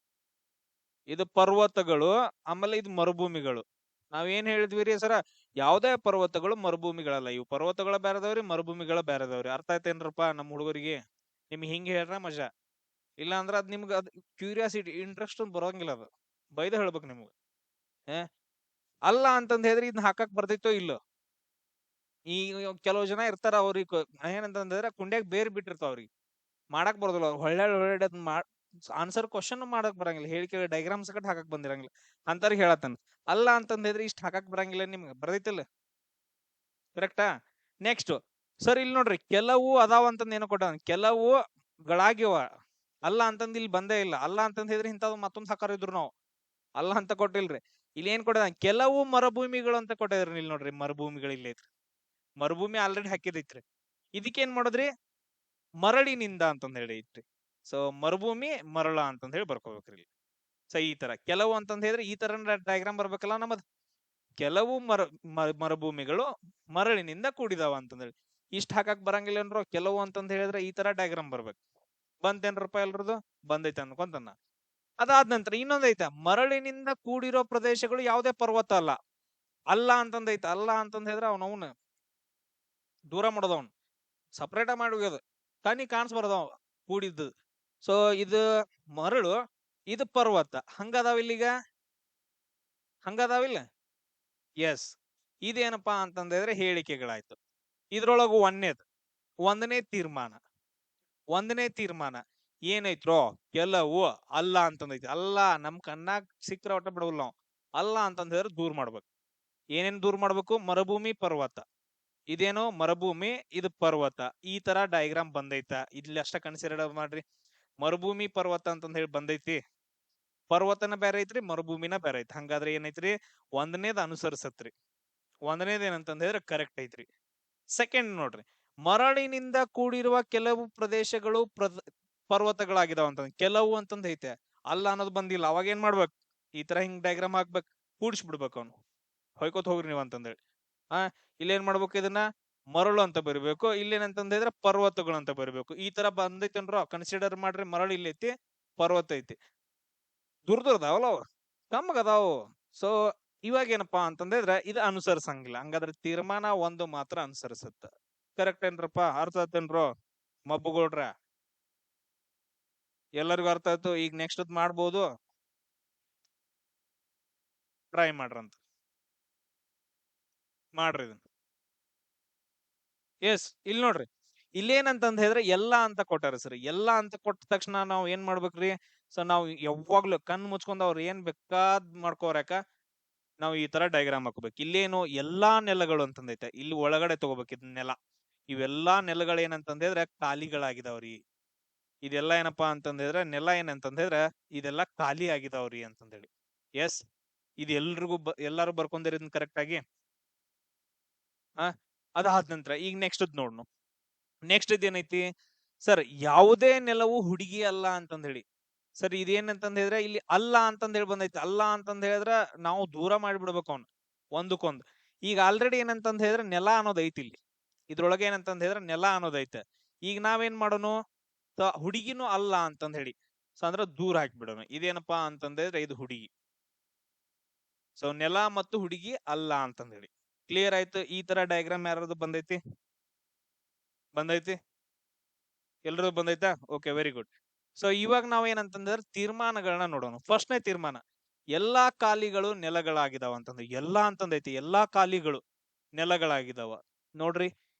ಇದು ಪರ್ವತಗಳು, ಆಮೇಲೆ ಇದು ಮರುಭೂಮಿಗಳು. ನಾವೇನ್ ಹೇಳಿದ್ವಿ ರೀ ಸರ? ಯಾವುದೇ ಪರ್ವತಗಳು ಮರುಭೂಮಿಗಳಲ್ಲ. ಇವು ಪರ್ವತಗಳ ಬೇರೆದವ್ರಿ, ಮರುಭೂಮಿಗಳ ಬೇರೆದವ್ರಿ. ಅರ್ಥ ಆಯ್ತೇನ್ರಪ್ಪ ನಮ್ಮ ಹುಡುಗರಿಗೆ? ನಿಮ್ಗೆ ಹಿಂಗೆ ಹೇಳ್ರ ಮಜಾ, ಇಲ್ಲ ಅಂದ್ರ ಅದ್ ನಿಮ್ಗೆ ಅದ್ ಕ್ಯೂರಿಯಾಸಿಟಿ, ಇಂಟ್ರೆಸ್ಟ್ ಬರೋಂಗಿಲ್ಲ. ಅದು ಬೈದ ಹೇಳ್ಬೇಕು ನಿಮ್ಗೆ. ಅಲ್ಲ ಅಂತಂದ ಹೇಳಿದ್ರೆ ಇದನ್ನ ಹಾಕಕ್ ಬರ್ತೈತೋ ಇಲ್ಲೋ? ಈ ಕೆಲವು ಜನ ಇರ್ತಾರ, ಅವ್ರಿಗೆ ಏನಂತಂದ್ರೆ ಕುಂಡ್ಯಾಗ ಬೇರ್ ಬಿಟ್ಟಿರ್ತಾವ, ಅವ್ರಿಗೆ ಮಾಡಕ್ ಬರೋದಿಲ್ಲ. ಹೊಳ್ಳೆ ಆನ್ಸರ್ ಕ್ವಶನ್ ಮಾಡಕ್ ಬರಂಗಿಲ್ಲ, ಹೇಳಿಕೆ ಡೈಗ್ರಾಮ್ಸ್ ಕಟ್ ಹಾಕಕ್ ಬಂದಿರಂಗಿಲ್ಲ. ಅಂತವ್ರಿಗೆ ಹೇಳತ್ತನ, ಅಲ್ಲ ಅಂತಂದಿದ್ರೆ ಇಷ್ಟ ಹಾಕಕ್ ಬರಂಗಿಲ್ಲ ನಿಮ್ಗೆ, ಬರ್ತೈತಿಲ್ಲ? ಕರೆಕ್ಟಾ? ನೆಕ್ಸ್ಟ್ ಸರ್, ಇಲ್ಲಿ ನೋಡ್ರಿ, ಕೆಲವು ಅದಾವ ಅಂತಂದ್ ಏನೋ ಕೊಟ್ಟ, ಕೆಲವು ಗಳಾಗ್ಯವ, ಅಲ್ಲ ಅಂತಂದ್ ಇಲ್ಲಿ ಬಂದೇ ಇಲ್ಲ. ಅಲ್ಲ ಅಂತಂದ್ ಹೇಳಿದ್ರೆ ಇಂಥದ್ದು ಮತ್ತೊಂದ್ ಸಾಕಾರ ಇದ್ರು ನಾವು, ಅಲ್ಲ ಅಂತ ಕೊಟ್ಟಿಲ್ರಿ. ಇಲ್ಲಿ ಏನ್ ಕೊಟ್ಟ, ಕೆಲವು ಮರುಭೂಮಿಗಳು ಅಂತ ಕೊಟ್ಟಿದ್ರಿ. ಇಲ್ಲಿ ನೋಡ್ರಿ, ಮರುಭೂಮಿಗಳು ಇಲ್ಲಿ ಐತ್ರಿ, ಮರುಭೂಮಿ ಆಲ್ರೆಡಿ ಹಾಕಿದೈತ್ರಿ. ಇದಕ್ಕೇನ್ ಮಾಡೋದ್ರಿ? ಮರಳಿನಿಂದ ಅಂತಂದ್ ಹೇಳಿ ಐತ್ರಿ. ಸೊ ಮರುಭೂಮಿ ಮರಳ ಅಂತಂದ್ ಹೇಳಿ ಬರ್ಕೋಬೇಕ್ರಿ. ಸೊ ಈ ತರ ಕೆಲವು ಅಂತಂದ್ ಹೇಳಿದ್ರೆ ಈ ತರ ಡಯಾಗ್ರಾಮ್ ಬರ್ಬೇಕಲ್ಲ ನಮ್ಮದ್. ಕೆಲವು ಮರುಭೂಮಿಗಳು ಮರಳಿನಿಂದ ಕೂಡಿದಾವ ಅಂತಂದೇಳಿ. ಇಷ್ಟ ಹಾಕಕ್ ಬರಂಗಿಲ್ಲ ಏನ್ರೋ, ಕೆಲವು ಅಂತಂದ್ ಹೇಳಿದ್ರೆ ಈ ತರ ಡಯಾಗ್ರಾಮ್ ಬರ್ಬೇಕು. ಬಂತೇನ್ರಪ್ಪ ಎಲ್ರದು? ಬಂದೈತೆ ಅನ್ಕೊಂತನ. ಅದಾದ ನಂತರ ಇನ್ನೊಂದೈತ, ಮರಳಿನಿಂದ ಕೂಡಿರೋ ಪ್ರದೇಶಗಳು ಯಾವುದೇ ಪರ್ವತ ಅಲ್ಲ. ಅಲ್ಲ ಅಂತಂದೈತ, ಅಲ್ಲ ಅಂತಂದ್ ಹೇಳಿದ್ರೆ ಅವನು ದೂರ ಮಾಡೋದು, ಅವ್ನು ಸಪ್ರೇಟ ಮಾಡಿ ಹೋಗ್ಯೋದು, ಕಣ್ಣಿ ಕಾಣಿಸ್ಬಾರ್ದವ ಕೂಡಿದ್ದು. ಸೊ ಇದು ಮರಳು, ಇದು ಪರ್ವತ, ಹಂಗದಾವಿಲ್ಲೀಗ? ಹಂಗದಾವಿಲ್ಲ? ಎಸ್. ಇದೇನಪ್ಪಾ ಅಂತಂದ್ರೆ ಹೇಳಿಕೆಗಳಾಯ್ತು. ಇದ್ರೊಳಗ ಒಂದನೇ ತೀರ್ಮಾನ ಏನೈತ್ರೋ ಕೆಲವು ಅಲ್ಲ ಅಂತಂದೈತಿ. ಅಲ್ಲ ನಮ್ ಕಣ್ಣಾಗ ಸಿಕ್ಕ್ರ ಒಟ್ಟ ಬಿಡವಲ್ಲ ನಾವು. ಅಲ್ಲ ಅಂತಂದ ಹೇಳಿದ್ರೆ ದೂರ ಮಾಡ್ಬೇಕು. ಏನೇನ್ ದೂರ ಮಾಡ್ಬೇಕು? ಮರುಭೂಮಿ, ಪರ್ವತ. ಇದೇನೋ ಮರುಭೂಮಿ, ಇದು ಪರ್ವತ. ಈ ತರ ಡಯಾಗ್ರಾಮ್ ಬಂದೈತ. ಇಲ್ಲಿ ಅಷ್ಟ ಕನ್ಸಿಡರ್ ಮಾಡ್ರಿ. ಮರುಭೂಮಿ ಪರ್ವತ ಅಂತಂದ ಹೇಳಿ ಬಂದೈತಿ. ಪರ್ವತನ ಬೇರೆ ಐತ್ರಿ, ಮರುಭೂಮಿನ ಬೇರೆ ಐತಿ. ಹಂಗಾದ್ರೆ ಏನೈತ್ರಿ? ಒಂದನೇದ್ ಅನುಸರಿಸತ್ರಿ. ಒಂದನೇದ್ ಏನಂತಂದ ಹೇಳಿದ್ರೆ ಕರೆಕ್ಟ್ ಐತ್ರಿ. ಸೆಕೆಂಡ್ ನೋಡ್ರಿ, ಮರಳಿನಿಂದ ಕೂಡಿರುವ ಕೆಲವು ಪ್ರದೇಶಗಳು ಪರ್ವತಗಳಾಗಿದಾವ ಅಂತ. ಕೆಲವು ಅಂತಂದ ಐತೆ, ಅಲ್ಲ ಅನ್ನೋದು ಬಂದಿಲ್ಲ. ಅವಾಗ ಏನ್ ಮಾಡ್ಬೇಕು? ಈ ತರ ಹಿಂಗ್ ಡಯಾಗ್ರಾಮ್ ಹಾಕ್ಬೇಕು, ಕೂಡಿಸ್ಬಿಡ್ಬೇಕು. ಅವ್ನು ಹೊಯ್ಕೋತ್ ಹೋಗ್ರಿ ನೀವು ಅಂತಂದೇಳಿ. ಇಲ್ಲೇನ್ ಮಾಡ್ಬೇಕು? ಇದನ್ನ ಮರಳು ಅಂತ ಬರಿಬೇಕು. ಇಲ್ಲೇನಂತಂದ್ರೆ ಪರ್ವತಗಳು ಅಂತ ಬರಿಬೇಕು. ಈ ತರ ಬಂದೈತನ್ರ ಕನ್ಸಿಡರ್ ಮಾಡ್ರಿ. ಮರಳು ಇಲ್ಲಿ ಐತಿ, ಪರ್ವತ ಐತಿ. ದುರ್ದಾವಲ್ಲ ಅವ, ಕಮ್ಮಗದಾವು. ಸೊ ಇವಾಗ ಏನಪ್ಪಾ ಅಂತಂದ್ರೆ ಇದು ಅನುಸರಿಸಂಗಿಲ್ಲ. ಹಂಗಾದ್ರೆ ತೀರ್ಮಾನ ಒಂದು ಮಾತ್ರ ಅನುಸರಿಸುತ್ತ. ಕರೆಕ್ಟ್ ಏನ್ರಪ್ಪ? ಅರ್ಥ ಆತೇನ್ರೋ ಮಬ್ಬುಗೌಡ್ರ? ಎಲ್ಲರಿಗೂ ಅರ್ಥ ಆಯ್ತು. ಈಗ ನೆಕ್ಸ್ಟ್ ಮಾಡ್ಬೋದು, ಟ್ರೈ ಮಾಡ್ರಂತ. ಮಾಡ್ರಿ ಇದನ್ನ. ಎಸ್, ಇಲ್ಲಿ ನೋಡ್ರಿ, ಇಲ್ಲೇನಂತಂದ ಹೇಳಿದ್ರೆ ಎಲ್ಲಾ ಅಂತ ಕೊಟ್ಟಾರ ಸರ್. ಎಲ್ಲಾ ಅಂತ ಕೊಟ್ಟ ತಕ್ಷಣ ನಾವ್ ಏನ್ ಮಾಡ್ಬೇಕ್ರಿ? ಸೊ ನಾವ್ ಯಾವಾಗ್ಲೂ ಕಣ್ ಮುಚ್ಕೊಂಡ್ ಅವ್ರ ಏನ್ ಬೇಕಾದ್ ಮಾಡ್ಕೋರಕ ನಾವ್ ಈ ತರ ಡಯಾಗ್ರಾಮ್ ಹಾಕೋಬೇಕು. ಇಲ್ಲೇನು ಎಲ್ಲಾ ನೆಲಗಳು ಅಂತಂದೈತೆ. ಇಲ್ಲಿ ಒಳಗಡೆ ತಗೋಬೇಕು ಇದ್ ನೆಲ. ಇವೆಲ್ಲಾ ನೆಲಗಳು ಏನಂತಂದ್ರೆ ಖಾಲಿಗಳಾಗಿದಾವ್ರಿ. ಇದೆಲ್ಲ ಏನಪ್ಪಾ ಅಂತಂದ್ರೆ ನೆಲ ಏನಂತಂದ್ರೆ ಇದೆಲ್ಲ ಖಾಲಿ ಆಗಿದಾವ್ರಿ ಅಂತಂದೇಳಿ. ಎಸ್, ಇದು ಎಲ್ರಿಗೂ ಎಲ್ಲಾರು ಬರ್ಕೊಂಡಿರೋದನ್ನ ಕರೆಕ್ಟ್ ಆಗಿ. ಅದಾದ ನಂತರ ಈಗ ನೆಕ್ಸ್ಟ್ ನೋಡ್ನು. ನೆಕ್ಸ್ಟ್ ಇದೇನೈತಿ ಸರ್? ಯಾವುದೇ ನೆಲವು ಹುಡುಗಿ ಅಲ್ಲ ಅಂತಂದ ಹೇಳಿ. ಸರ್ ಇದೇನಂತಂದ ಹೇಳಿದ್ರೆ ಇಲ್ಲಿ ಅಲ್ಲ ಅಂತಂದ ಹೇಳಿ ಬಂದೈತಿ. ಅಲ್ಲ ಅಂತಂದ ಹೇಳಿದ್ರ ನಾವು ದೂರ ಮಾಡಿಬಿಡ್ಬೇಕು ಅವ್ನು ಒಂದಕ್ಕೊಂದು. ಈಗ ಆಲ್ರೆಡಿ ಏನಂತಂದ ಹೇಳಿದ್ರೆ ನೆಲ ಅನ್ನೋದ್ ಐತಿ ಇಲ್ಲಿ. ಇದ್ರೊಳಗೆ ಏನಂತಂದ ಹೇಳಿದ್ರೆ ನೆಲ ಅನ್ನೋದೈತೆ. ಈಗ ನಾವೇನ್ ಮಾಡೋನು? ಹುಡುಗಿನೂ ಅಲ್ಲ ಅಂತಂದ ಹೇಳಿ, ಸೊ ಅಂದ್ರೆ ದೂರ ಹಾಕ್ಬಿಡೋನು. ಇದೇನಪ್ಪಾ ಅಂತಂದ ಹೇಳಿದ್ರೆ ಇದು ಹುಡುಗಿ. ಸೊ ನೆಲ ಮತ್ತು ಹುಡುಗಿ ಅಲ್ಲ ಅಂತಂದ ಹೇಳಿ ಕ್ಲಿಯರ್ ಆಯ್ತು. ಈ ತರ ಡಯಾಗ್ರಾಮ್ ಯಾರದು ಬಂದೈತಿ? ಎಲ್ರದ್ದು ಬಂದೈತಾ? Okay, very good. ಸೊ ಇವಾಗ ನಾವ್ ಏನಂತಂದ್ರೆ ತೀರ್ಮಾನಗಳನ್ನ ನೋಡೋಣ. ಫಸ್ಟ್ನೇ ತೀರ್ಮಾನ, ಎಲ್ಲಾ ಖಾಲಿಗಳು ನೆಲಗಳಾಗಿದಾವ ಅಂತಂದ್ರೆ. ಎಲ್ಲಾ ಅಂತಂದೈತಿ, ಎಲ್ಲಾ ಖಾಲಿಗಳು ನೆಲಗಳಾಗಿದಾವ. ನೋಡ್ರಿ,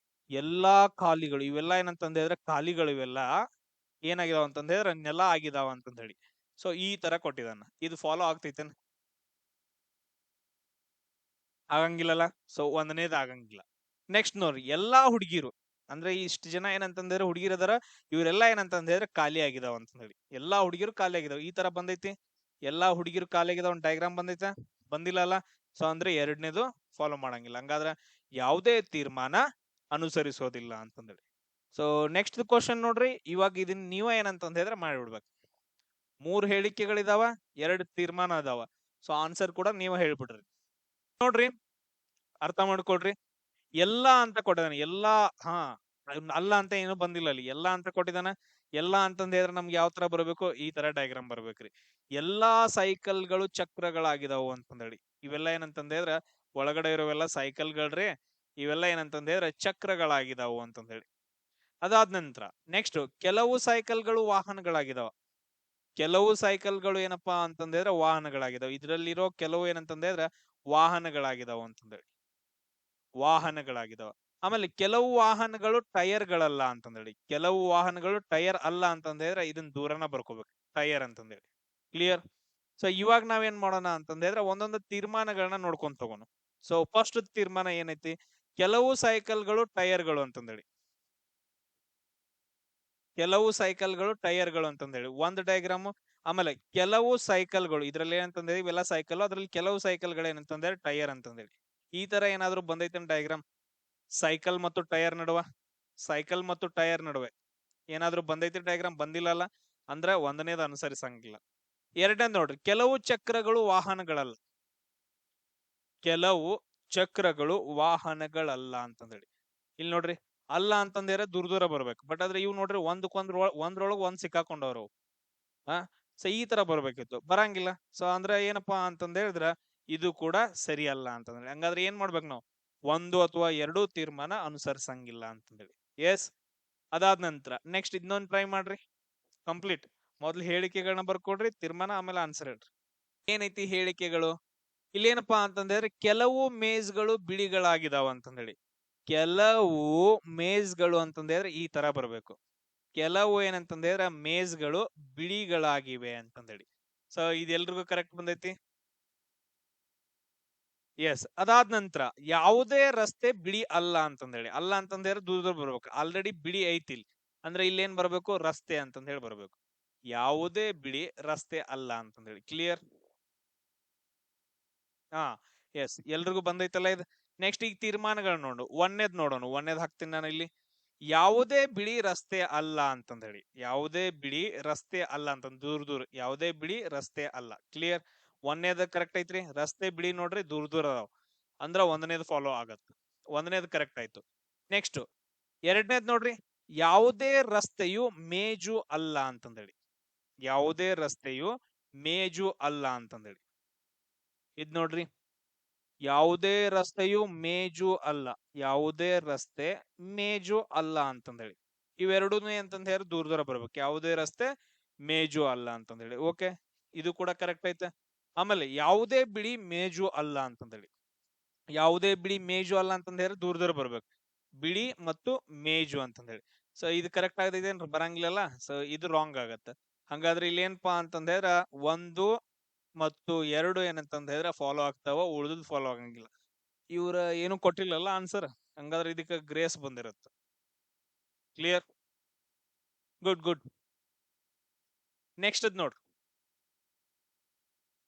ಎಲ್ಲಾ ಖಾಲಿಗಳು ಇವೆಲ್ಲ ಏನಂತಂದ್ರೆ ಖಾಲಿಗಳು ಇವೆಲ್ಲ ಏನಾಗಿದಾವ ಅಂತಂದ್ರೆ ನೆಲ ಆಗಿದಾವ ಅಂತಂದ ಹೇಳಿ. ಸೊ ಈ ತರ ಕೊಟ್ಟಿದಾನ. ಇದು ಫಾಲೋ ಆಗ್ತೈತೇನ? ಆಗಂಗಿಲ್ಲಲ್ಲ. ಸೊ ಒಂದನೇದು ಆಗಂಗಿಲ್ಲ. ನೆಕ್ಸ್ಟ್ ನೋಡ್ರಿ, ಎಲ್ಲಾ ಹುಡುಗಿರು ಅಂದ್ರೆ ಇಷ್ಟು ಜನ ಏನಂತಂದ್ರೆ ಹುಡುಗಿರ್ ಅದಾರ, ಇವರೆಲ್ಲಾ ಏನಂತಂದ್ರೆ ಖಾಲಿ ಆಗಿದಾವ ಅಂತ ಹೇಳಿ. ಎಲ್ಲಾ ಹುಡುಗಿರು ಖಾಲಿ ಆಗಿದಾವ. ಈ ತರ ಬಂದೈತಿ. ಎಲ್ಲಾ ಹುಡುಗಿರು ಖಾಲಿ ಆಗಿದಾವ ಒಂದು ಡಯಾಗ್ರಾಮ್ ಬಂದೈತ? ಬಂದಿಲ್ಲ ಅಲ್ಲ. ಸೊ ಅಂದ್ರೆ ಎರಡನೇದು ಫಾಲೋ ಮಾಡಂಗಿಲ್ಲ. ಹಂಗಾದ್ರೆ ಯಾವುದೇ ತೀರ್ಮಾನ ಅನುಸರಿಸೋದಿಲ್ಲ ಅಂತಂದೇಳಿ. ಸೊ ನೆಕ್ಸ್ಟ್ ಕ್ವಶನ್ ನೋಡ್ರಿ. ಇವಾಗ ಇದನ್ನ ನೀವ ಏನಂತಂದ ಹೇಳಿದ್ರೆ ಮಾಡಿಬಿಡ್ಬೇಕು. 3 ಹೇಳಿಕೆಗಳಿದಾವ, 2 ತೀರ್ಮಾನ ಅದಾವ. ಸೊ ಆನ್ಸರ್ ಕೂಡ ನೀವ ಹೇಳ್ಬಿಡ್ರಿ. ನೋಡ್ರಿ, ಅರ್ಥ ಮಾಡ್ಕೊಳ್ರಿ. ಎಲ್ಲಾ ಅಂತ ಕೊಟ್ಟಿದಾನೆ. ಎಲ್ಲಾ ಅಲ್ಲ ಅಂತ ಏನು ಬಂದಿಲ್ಲ ಅಲ್ಲಿ. ಎಲ್ಲಾ ಅಂತ ಕೊಟ್ಟಿದಾನ. ಎಲ್ಲಾ ಅಂತಂದ ಹೇಳಿದ್ರೆ ನಮ್ಗೆ ಯಾವ ತರ ಬರ್ಬೇಕು? ಈ ತರ ಡಯಾಗ್ರಾಮ್ ಬರ್ಬೇಕ್ರಿ. ಎಲ್ಲಾ ಸೈಕಲ್ಗಳು ಚಕ್ರಗಳಾಗಿದಾವು ಅಂತಂದೇಳಿ. ಇವೆಲ್ಲ ಏನಂತಂದ ಹೇಳಿದ್ರೆ ಒಳಗಡೆ ಇರೋವೆಲ್ಲ ಸೈಕಲ್ಗಳ್ರಿ. ಇವೆಲ್ಲ ಏನಂತಂದ ಹೇಳಿದ್ರೆ ಚಕ್ರಗಳಾಗಿದಾವು ಅಂತಂದ ಹೇಳಿ. ಅದಾದ ನಂತರ ನೆಕ್ಸ್ಟ್, ಕೆಲವು ಸೈಕಲ್ಗಳು ವಾಹನಗಳಾಗಿದಾವ. ಕೆಲವು ಸೈಕಲ್ಗಳು ಏನಪ್ಪಾ ಅಂತಂದ್ರೆ ವಾಹನಗಳಾಗಿದಾವ. ಇದ್ರಲ್ಲಿರೋ ಕೆಲವು ಏನಂತಂದ್ರೆ ವಾಹನಗಳಾಗಿದಾವ ಅಂತಂದೇಳಿ. ವಾಹನಗಳಾಗಿದಾವ. ಆಮೇಲೆ ಕೆಲವು ವಾಹನಗಳು ಟೈರ್ಗಳಲ್ಲ ಅಂತಂದೇಳಿ. ಕೆಲವು ವಾಹನಗಳು ಟೈರ್ ಅಲ್ಲ ಅಂತಂದ್ರೆ ಇದನ್ನ ದೂರನ ಬರ್ಕೋಬೇಕು, ಟೈರ್ ಅಂತಂದೇಳಿ. ಕ್ಲಿಯರ್? ಸೊ ಇವಾಗ ನಾವೇನ್ ಮಾಡೋಣ ಅಂತಂದ್ರೆ ಒಂದೊಂದು ತೀರ್ಮಾನಗಳನ್ನ ನೋಡ್ಕೊಂತ ಹೋಗೋಣ. ಸೊ ಫಸ್ಟ್ ತೀರ್ಮಾನ ಏನೈತಿ? ಕೆಲವು ಸೈಕಲ್ಗಳು ಟೈರ್ಗಳು ಅಂತಂದೇಳಿ. ಕೆಲವು ಸೈಕಲ್ಗಳು ಟೈರ್ಗಳು ಅಂತಂದೇಳಿ ಒಂದು ಡಯಾಗ್ರಾಮ್. ಆಮೇಲೆ ಕೆಲವು ಸೈಕಲ್ಗಳು, ಇದ್ರಲ್ಲಿ ಏನಂತಂದ್ರೆ ಇವೆಲ್ಲ ಸೈಕಲ್, ಅದ್ರಲ್ಲಿ ಕೆಲವು ಸೈಕಲ್ಗಳು ಏನಂತಂದ್ರೆ ಟೈರ್ ಅಂತಂದೇಳಿ. ಈ ತರ ಏನಾದ್ರು ಬಂದೈತೆ ಡಯಾಗ್ರಾಮ್? ಸೈಕಲ್ ಮತ್ತು ಟೈರ್ ನಡುವ, ಸೈಕಲ್ ಮತ್ತು ಟೈರ್ ನಡುವೆ ಏನಾದ್ರು ಬಂದೈತಿ ಡಯಾಗ್ರಾಮ್? ಬಂದಿಲ್ಲ ಅಲ್ಲ. ಅಂದ್ರೆ ಒಂದನೇದು ಅನುಸರಿಸಂಗಿಲ್ಲ. ಎರಡನೇದು ನೋಡ್ರಿ, ಕೆಲವು ಚಕ್ರಗಳು ವಾಹನಗಳಲ್ಲ. ಕೆಲವು ಚಕ್ರಗಳು ವಾಹನಗಳಲ್ಲ ಅಂತಂದೇಳಿ. ಇಲ್ಲಿ ನೋಡ್ರಿ, ಅಲ್ಲ ಅಂತಂದ್ರೆ ದೂರ ಬರ್ಬೇಕು. ಬಟ್ ಆದ್ರೆ ಇವ್ ನೋಡ್ರಿ ಒಂದ್ರೊಳಗ್ ಒಂದ್ ಸಿಕ್ಕಾಕೊಂಡವ್ರು. ಸೊ ಈ ತರ ಬರ್ಬೇಕಿತ್ತು, ಬರಂಗಿಲ್ಲ. ಸೊ ಅಂದ್ರೆ ಏನಪ್ಪಾ ಅಂತಂದ ಹೇಳಿದ್ರ ಇದು ಕೂಡ ಸರಿ ಅಲ್ಲ ಅಂತಂದ್ರೆ. ಹಂಗಾದ್ರೆ ಏನ್ ಮಾಡ್ಬೇಕು ನಾವು? ಒಂದು ಅಥವಾ ಎರಡು ತೀರ್ಮಾನ ಅನುಸರಿಸಂಗಿಲ್ಲ ಅಂತಂದೇಳಿ. ಎಸ್. ಅದಾದ ನಂತರ ನೆಕ್ಸ್ಟ್ ಇನ್ನೊಂದು ಟ್ರೈ ಮಾಡ್ರಿ. ಕಂಪ್ಲೀಟ್ ಮೊದ್ಲು ಹೇಳಿಕೆಗಳನ್ನ ಬರ್ಕೊಡ್ರಿ, ತೀರ್ಮಾನ, ಆಮೇಲೆ ಆನ್ಸರ್ ಹೇಳ್ರಿ. ಏನೈತಿ ಹೇಳಿಕೆಗಳು? ಇಲ್ಲೇನಪ್ಪಾ ಅಂತಂದ್ರೆ ಕೆಲವು ಮೇಜ್ಗಳು ಬಿಳಿಗಳಾಗಿದಾವ ಅಂತಂದೇಳಿ. ಕೆಲವು ಮೇಜ್ಗಳು ಅಂತಂದ್ರೆ ಈ ತರ ಬರಬೇಕು. ಕೆಲವು ಏನಂತಂದ್ರೆ ಮೇಜ್ಗಳು ಬಿಳಿಗಳಾಗಿವೆ ಅಂತಂದೇಳಿ. ಸೊ ಇದೆಲ್ರಿಗೂ ಕರೆಕ್ಟ್ ಬಂದೈತಿ. ಎಸ್, ಅದಾದ ನಂತರ ಯಾವುದೇ ರಸ್ತೆ ಬಿಳಿ ಅಲ್ಲ ಅಂತಂದೇಳಿ. ಅಲ್ಲ ಅಂತಂದ್ರೆ ದೂರ ದೂರ ಬರ್ಬೇಕು. ಆಲ್ರೆಡಿ ಬಿಳಿ ಐತಿ ಇಲ್ಲಿ, ಅಂದ್ರೆ ಇಲ್ಲಿ ಏನ್ ಬರ್ಬೇಕು, ರಸ್ತೆ ಅಂತಂದ ಹೇಳಿ ಬರ್ಬೇಕು. ಯಾವುದೇ ಬಿಳಿ ರಸ್ತೆ ಅಲ್ಲ ಅಂತಂದೇಳಿ. ಕ್ಲಿಯರ್? ಹಾ, ಎಸ್, ಎಲ್ರಿಗೂ ಬಂದೈತಲ್ಲ ಇದು. ನೆಕ್ಸ್ಟ್ ಈಗ ತೀರ್ಮಾನಗಳು ನೋಡು. ಒಂದೇದ್ ಹಾಕ್ತೀನಿ ನಾನು ಇಲ್ಲಿ. ಯಾವುದೇ ಬಿಳಿ ರಸ್ತೆ ಅಲ್ಲ ಅಂತಂದ ಹೇಳಿ. ಯಾವುದೇ ಬಿಳಿ ರಸ್ತೆ ಅಲ್ಲ ಅಂತ ದೂರ ದೂರ, ಯಾವುದೇ ಬಿಳಿ ರಸ್ತೆ ಅಲ್ಲ. ಕ್ಲಿಯರ್? ಒಂದೇದ್ ಕರೆಕ್ಟ್ ಐತ್ರಿ. ರಸ್ತೆ ಬಿಳಿ ನೋಡ್ರಿ ದೂರ ದೂರ ಅದಾವ, ಅಂದ್ರ ಒಂದನೇದು ಫಾಲೋ ಆಗತ್ತ. ಒಂದನೇದು ಕರೆಕ್ಟ್ ಆಯ್ತು. ನೆಕ್ಸ್ಟ್ ಎರಡನೇದ್ ನೋಡ್ರಿ. ಯಾವುದೇ ರಸ್ತೆಯು ಮೇಜು ಅಲ್ಲ ಅಂತಂದೇಳಿ. ಯಾವುದೇ ರಸ್ತೆಯು ಮೇಜು ಅಲ್ಲ ಅಂತಂದೇಳಿ. ಇದ್ ನೋಡ್ರಿ, ಯಾವುದೇ ರಸ್ತೆಯು ಮೇಜು ಅಲ್ಲ. ಯಾವುದೇ ರಸ್ತೆ ಮೇಜು ಅಲ್ಲ ಅಂತಂದೇಳಿ. ಇವೆರಡೂ ಅಂತಂದ ಹೇಳಿ ದೂರ ದೂರ ಬರ್ಬೇಕು. ಯಾವುದೇ ರಸ್ತೆ ಮೇಜು ಅಲ್ಲ ಅಂತಂದೇಳಿ. ಓಕೆ, ಇದು ಕೂಡ ಕರೆಕ್ಟ್ ಐತೆ. ಆಮೇಲೆ ಯಾವುದೇ ಬಿಳಿ ಮೇಜು ಅಲ್ಲ ಅಂತಂದೇಳಿ. ಯಾವುದೇ ಬಿಳಿ ಮೇಜು ಅಲ್ಲ ಅಂತಂದ ಹೇಳಿ ದೂರ ದೂರ ಬರ್ಬೇಕು. ಬಿಳಿ ಮತ್ತು ಮೇಜು ಅಂತಂದೇಳಿ. ಸೊ ಇದು ಕರೆಕ್ಟ್ ಆಗದೈತೆ ಏನ್ರಿ? ಬರಂಗಿಲ್ಲಲ್ಲ. ಸೊ ಇದು ರಾಂಗ್ ಆಗತ್ತೆ. ಹಂಗಾದ್ರೆ ಇಲ್ಲಿ ಏನಪ್ಪಾ ಅಂತಂದ್ರ 1 ಮತ್ತು 2 ಏನಂತಂದ ಹೇಳಿದ್ರೆ ಫಾಲೋ ಆಗ್ತಾವ, ಉಳಿದ್ ಫಾಲೋ ಆಗಂಗಿಲ್ಲ. ಇವ್ರ ಏನು ಕೊಟ್ಟಿಲ್ಲಲ್ಲ ಆನ್ಸರ್, ಹಂಗಾದ್ರೆ ಇದಕ್ಕೆ ಗ್ರೇಸ್ ಬಂದಿರತ್ತ. ಕ್ಲಿಯರ್? Good good. ನೆಕ್ಸ್ಟ್ ಅದ್ ನೋಡ್ರಿ.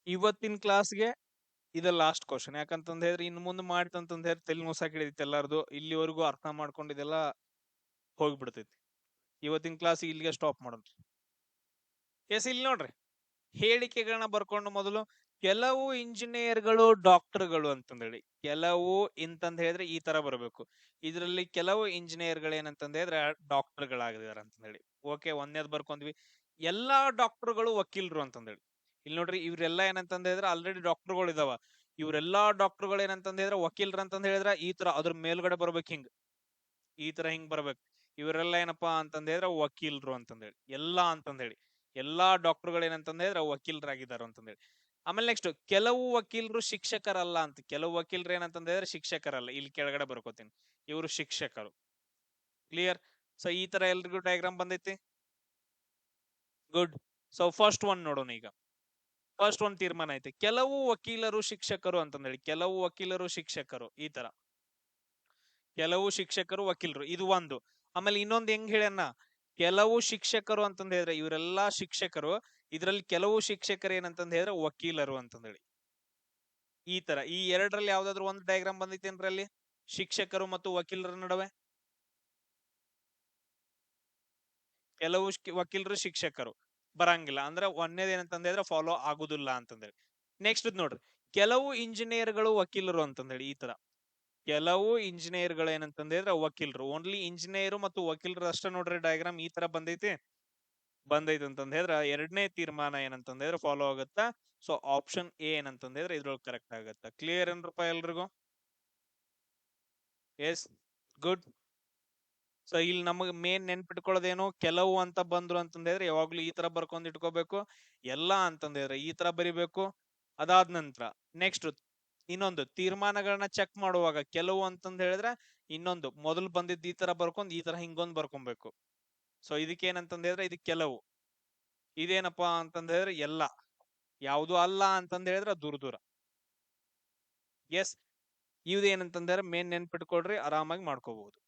ಇವತ್ತಿನ ಕ್ಲಾಸ್ಗೆ ಇದ ಲಾಸ್ಟ್ ಕ್ವಶನ್. ಯಾಕಂತಂದ ಹೇಳಿದ್ರೆ ಇನ್ನು ಮುಂದೆ ಮಾಡ್ತಂತಂದ ಹೇಳಿ ತಲೆ ಮುಸಾಕ್ ಹಿಡಿದೈತಿ ಎಲ್ಲಾರ್ದು. ಇಲ್ಲಿವರೆಗೂ ಅರ್ಥ ಮಾಡ್ಕೊಂಡಿದ್ದೆಲ್ಲ ಹೋಗ್ಬಿಡ್ತೈತಿ. ಇವತ್ತಿನ ಕ್ಲಾಸ್ ಇಲ್ಲಿಗೆ ಸ್ಟಾಪ್ ಮಾಡೋಣ. ಎಸ್, ಇಲ್ಲಿ ನೋಡ್ರಿ, ಹೇಳಿಕೆಗಳನ್ನ ಬರ್ಕೊಂಡು ಮೊದಲು ಕೆಲವು ಇಂಜಿನಿಯರ್ಗಳು ಡಾಕ್ಟರ್ಗಳು ಅಂತಂದೇಳಿ. ಕೆಲವು ಇಂತಂದ ಹೇಳಿದ್ರೆ ಈ ತರ ಬರಬೇಕು. ಇದರಲ್ಲಿ ಕೆಲವು ಇಂಜಿನಿಯರ್ಗಳು ಏನಂತಂದ ಹೇಳಿದ್ರೆ ಡಾಕ್ಟರ್ಗಳಾಗಿದಾರೆ ಅಂತಂದೇಳಿ. ಓಕೆ, ಒಂದೇದ್ ಬರ್ಕೊಂಡ್ವಿ. ಎಲ್ಲಾ ಡಾಕ್ಟರ್ಗಳು ವಕೀಲರು ಅಂತಂದೇಳಿ. ಇಲ್ಲಿ ನೋಡ್ರಿ, ಇವ್ರೆಲ್ಲಾ ಏನಂತಂದ ಹೇಳಿದ್ರೆ ಆಲ್ರೆಡಿ ಡಾಕ್ಟರ್ಗಳು ಇದಾವ. ಇವ್ರೆಲ್ಲಾ ಡಾಕ್ಟರ್ಗಳು ಏನಂತಂದ ಹೇಳಿದ್ರೆ ವಕೀಲರು ಅಂತಂದ ಹೇಳಿದ್ರೆ ಈ ತರ ಅದ್ರ ಮೇಲ್ಗಡೆ ಬರ್ಬೇಕು, ಹಿಂಗ್ ಈ ತರ ಹಿಂಗ್ ಬರ್ಬೇಕು. ಇವರೆಲ್ಲ ಏನಪ್ಪಾ ಅಂತಂದ ಹೇಳಿದ್ರೆ ವಕೀಲರು ಅಂತಂದೇಳಿ. ಎಲ್ಲಾ ಅಂತಂದೇಳಿ ಎಲ್ಲಾ ಡಾಕ್ಟರ್ಗಳು ಏನಂತಂದ ಹೇಳಿದ್ರೆ ವಕೀಲರಾಗಿದ್ದಾರೆ ಅಂತಂದೇಳಿ. ಆಮೇಲೆ ನೆಕ್ಸ್ಟ್ ಕೆಲವು ವಕೀಲರು ಶಿಕ್ಷಕರಲ್ಲ ಅಂತ. ಕೆಲವು ವಕೀಲರು ಏನಂತಂದ ಹೇಳಿದ್ರೆ ಶಿಕ್ಷಕರಲ್ಲ. ಇಲ್ಲಿ ಕೆಳಗಡೆ ಬರ್ಕೋತೀನಿ, ಇವರು ಶಿಕ್ಷಕರು. ಕ್ಲಿಯರ್? ಸೊ ಈ ತರ ಎಲ್ರಿಗೂ ಡಯಾಗ್ರಾಮ್ ಬಂದೈತಿ. ಗುಡ್. ಸೊ ಫಸ್ಟ್ ಒನ್ ನೋಡೋಣ ಈಗ. ಫಸ್ಟ್ ಒನ್ ತೀರ್ಮಾನ ಐತಿ. ಕೆಲವು ವಕೀಲರು ಶಿಕ್ಷಕರು ಅಂತಂದೇಳಿ. ಕೆಲವು ವಕೀಲರು ಶಿಕ್ಷಕರು ಈ ತರ. ಕೆಲವು ಶಿಕ್ಷಕರು ವಕೀಲರು, ಇದು ಒಂದು. ಆಮೇಲೆ ಇನ್ನೊಂದು ಹೆಂಗ್ ಹೇಳ್ಯಾನ, ಕೆಲವು ಶಿಕ್ಷಕರು ಅಂತಂದ ಹೇಳಿದ್ರೆ ಇವರೆಲ್ಲಾ ಶಿಕ್ಷಕರು, ಇದ್ರಲ್ಲಿ ಕೆಲವು ಶಿಕ್ಷಕರು ಏನಂತಂದ ಹೇಳಿದ್ರೆ ವಕೀಲರು ಅಂತಂದೇಳಿ. ಈ ತರ ಈ ಎರಡರಲ್ಲಿ ಯಾವ್ದಾದ್ರು ಒಂದು ಡಯಾಗ್ರಾಮ್ ಬಂದೈತೇನ್ರಿ ಅಲ್ಲಿ, ಶಿಕ್ಷಕರು ಮತ್ತು ವಕೀಲರ ನಡುವೆ? ಕೆಲವು ವಕೀಲರು ಶಿಕ್ಷಕರು ಬರಂಗಿಲ್ಲ, ಅಂದ್ರೆ ಒಂದೇದ್ ಏನಂತಂದ ಹೇಳಿದ್ರೆ ಫಾಲೋ ಆಗುದಿಲ್ಲ ಅಂತಂದೇಳಿ. ನೆಕ್ಸ್ಟ್ ನೋಡ್ರಿ, ಕೆಲವು ಇಂಜಿನಿಯರ್ಗಳು ವಕೀಲರು ಅಂತಂದೇಳಿ. ಈ ತರ ಕೆಲವು ಇಂಜಿನಿಯರ್ಗಳು ಏನಂತಂದ ಹೇಳಿದ್ರೆ ವಕೀಲರು. ಓನ್ಲಿ ಇಂಜಿನಿಯರ್ ಮತ್ತು ವಕೀಲರು ಅಷ್ಟೇ ನೋಡ್ರಿ ಡಯಾಗ್ರಾಮ್ ಈ ತರ ಬಂದೈತಿ ಅಂತಂದ ಹೇಳಿದ್ರೆ ಎರಡನೇ ತೀರ್ಮಾನ ಏನಂತಂದ ಹೇಳಿದ್ರೆ ಫಾಲೋ ಆಗುತ್ತಾ. ಸೊ ಆಪ್ಷನ್ ಎ ಏನಂತಂದ ಹೇಳಿದ್ರೆ ಇದ್ರೊಳಗೆ ಕರೆಕ್ಟ್ ಆಗುತ್ತಾ. ಕ್ಲಿಯರ್ ಏನ್ರಪ್ಪ ಎಲ್ರಿಗೂ? S, good. ಸೊ ಇಲ್ಲಿ ನಮಗೆ ಮೇನ್ ನೆನ್ಪಿಟ್ಕೊಳ್ಳೋದೇನು, ಕೆಲವು ಅಂತ ಬಂದ್ರು ಅಂತಂದ ಹೇಳಿದ್ರೆ ಯಾವಾಗ್ಲೂ ಈ ತರ ಬರ್ಕೊಂಡ್ ಇಟ್ಕೋಬೇಕು. ಎಲ್ಲಾ ಅಂತಂದ್ರೆ ಈ ತರ ಬರಿಬೇಕು. ಅದಾದ ನಂತರ ನೆಕ್ಸ್ಟ್ ಇನ್ನೊಂದು ತೀರ್ಮಾನಗಳನ್ನ ಚೆಕ್ ಮಾಡುವಾಗ ಕೆಲವು ಅಂತಂದ ಹೇಳಿದ್ರೆ ಇನ್ನೊಂದು ಮೊದಲು ಬಂದಿದ್ದು ಈ ತರ ಬರ್ಕೊಂಡ್ ಈ ತರ ಹಿಂಗೊಂದ್ ಬರ್ಕೊಬೇಕು. ಸೊ ಇದಕ್ಕೆ ಏನಂತಂದ ಹೇಳಿದ್ರೆ ಇದು ಕೆಲವು. ಇದೇನಪ್ಪಾ ಅಂತಂದ ಹೇಳಿದ್ರೆ ಎಲ್ಲ. ಯಾವುದು ಅಲ್ಲ ಅಂತಂದ ಹೇಳಿದ್ರೆ ದೂರ ದೂರ. ಎಸ್, ಇವ್ದೇನಂತಂದ್ರೆ ಮೇನ್ ನೆನ್ಪಿಟ್ಕೊಳ್ರಿ, ಆರಾಮಾಗಿ ಮಾಡ್ಕೋಬಹುದು.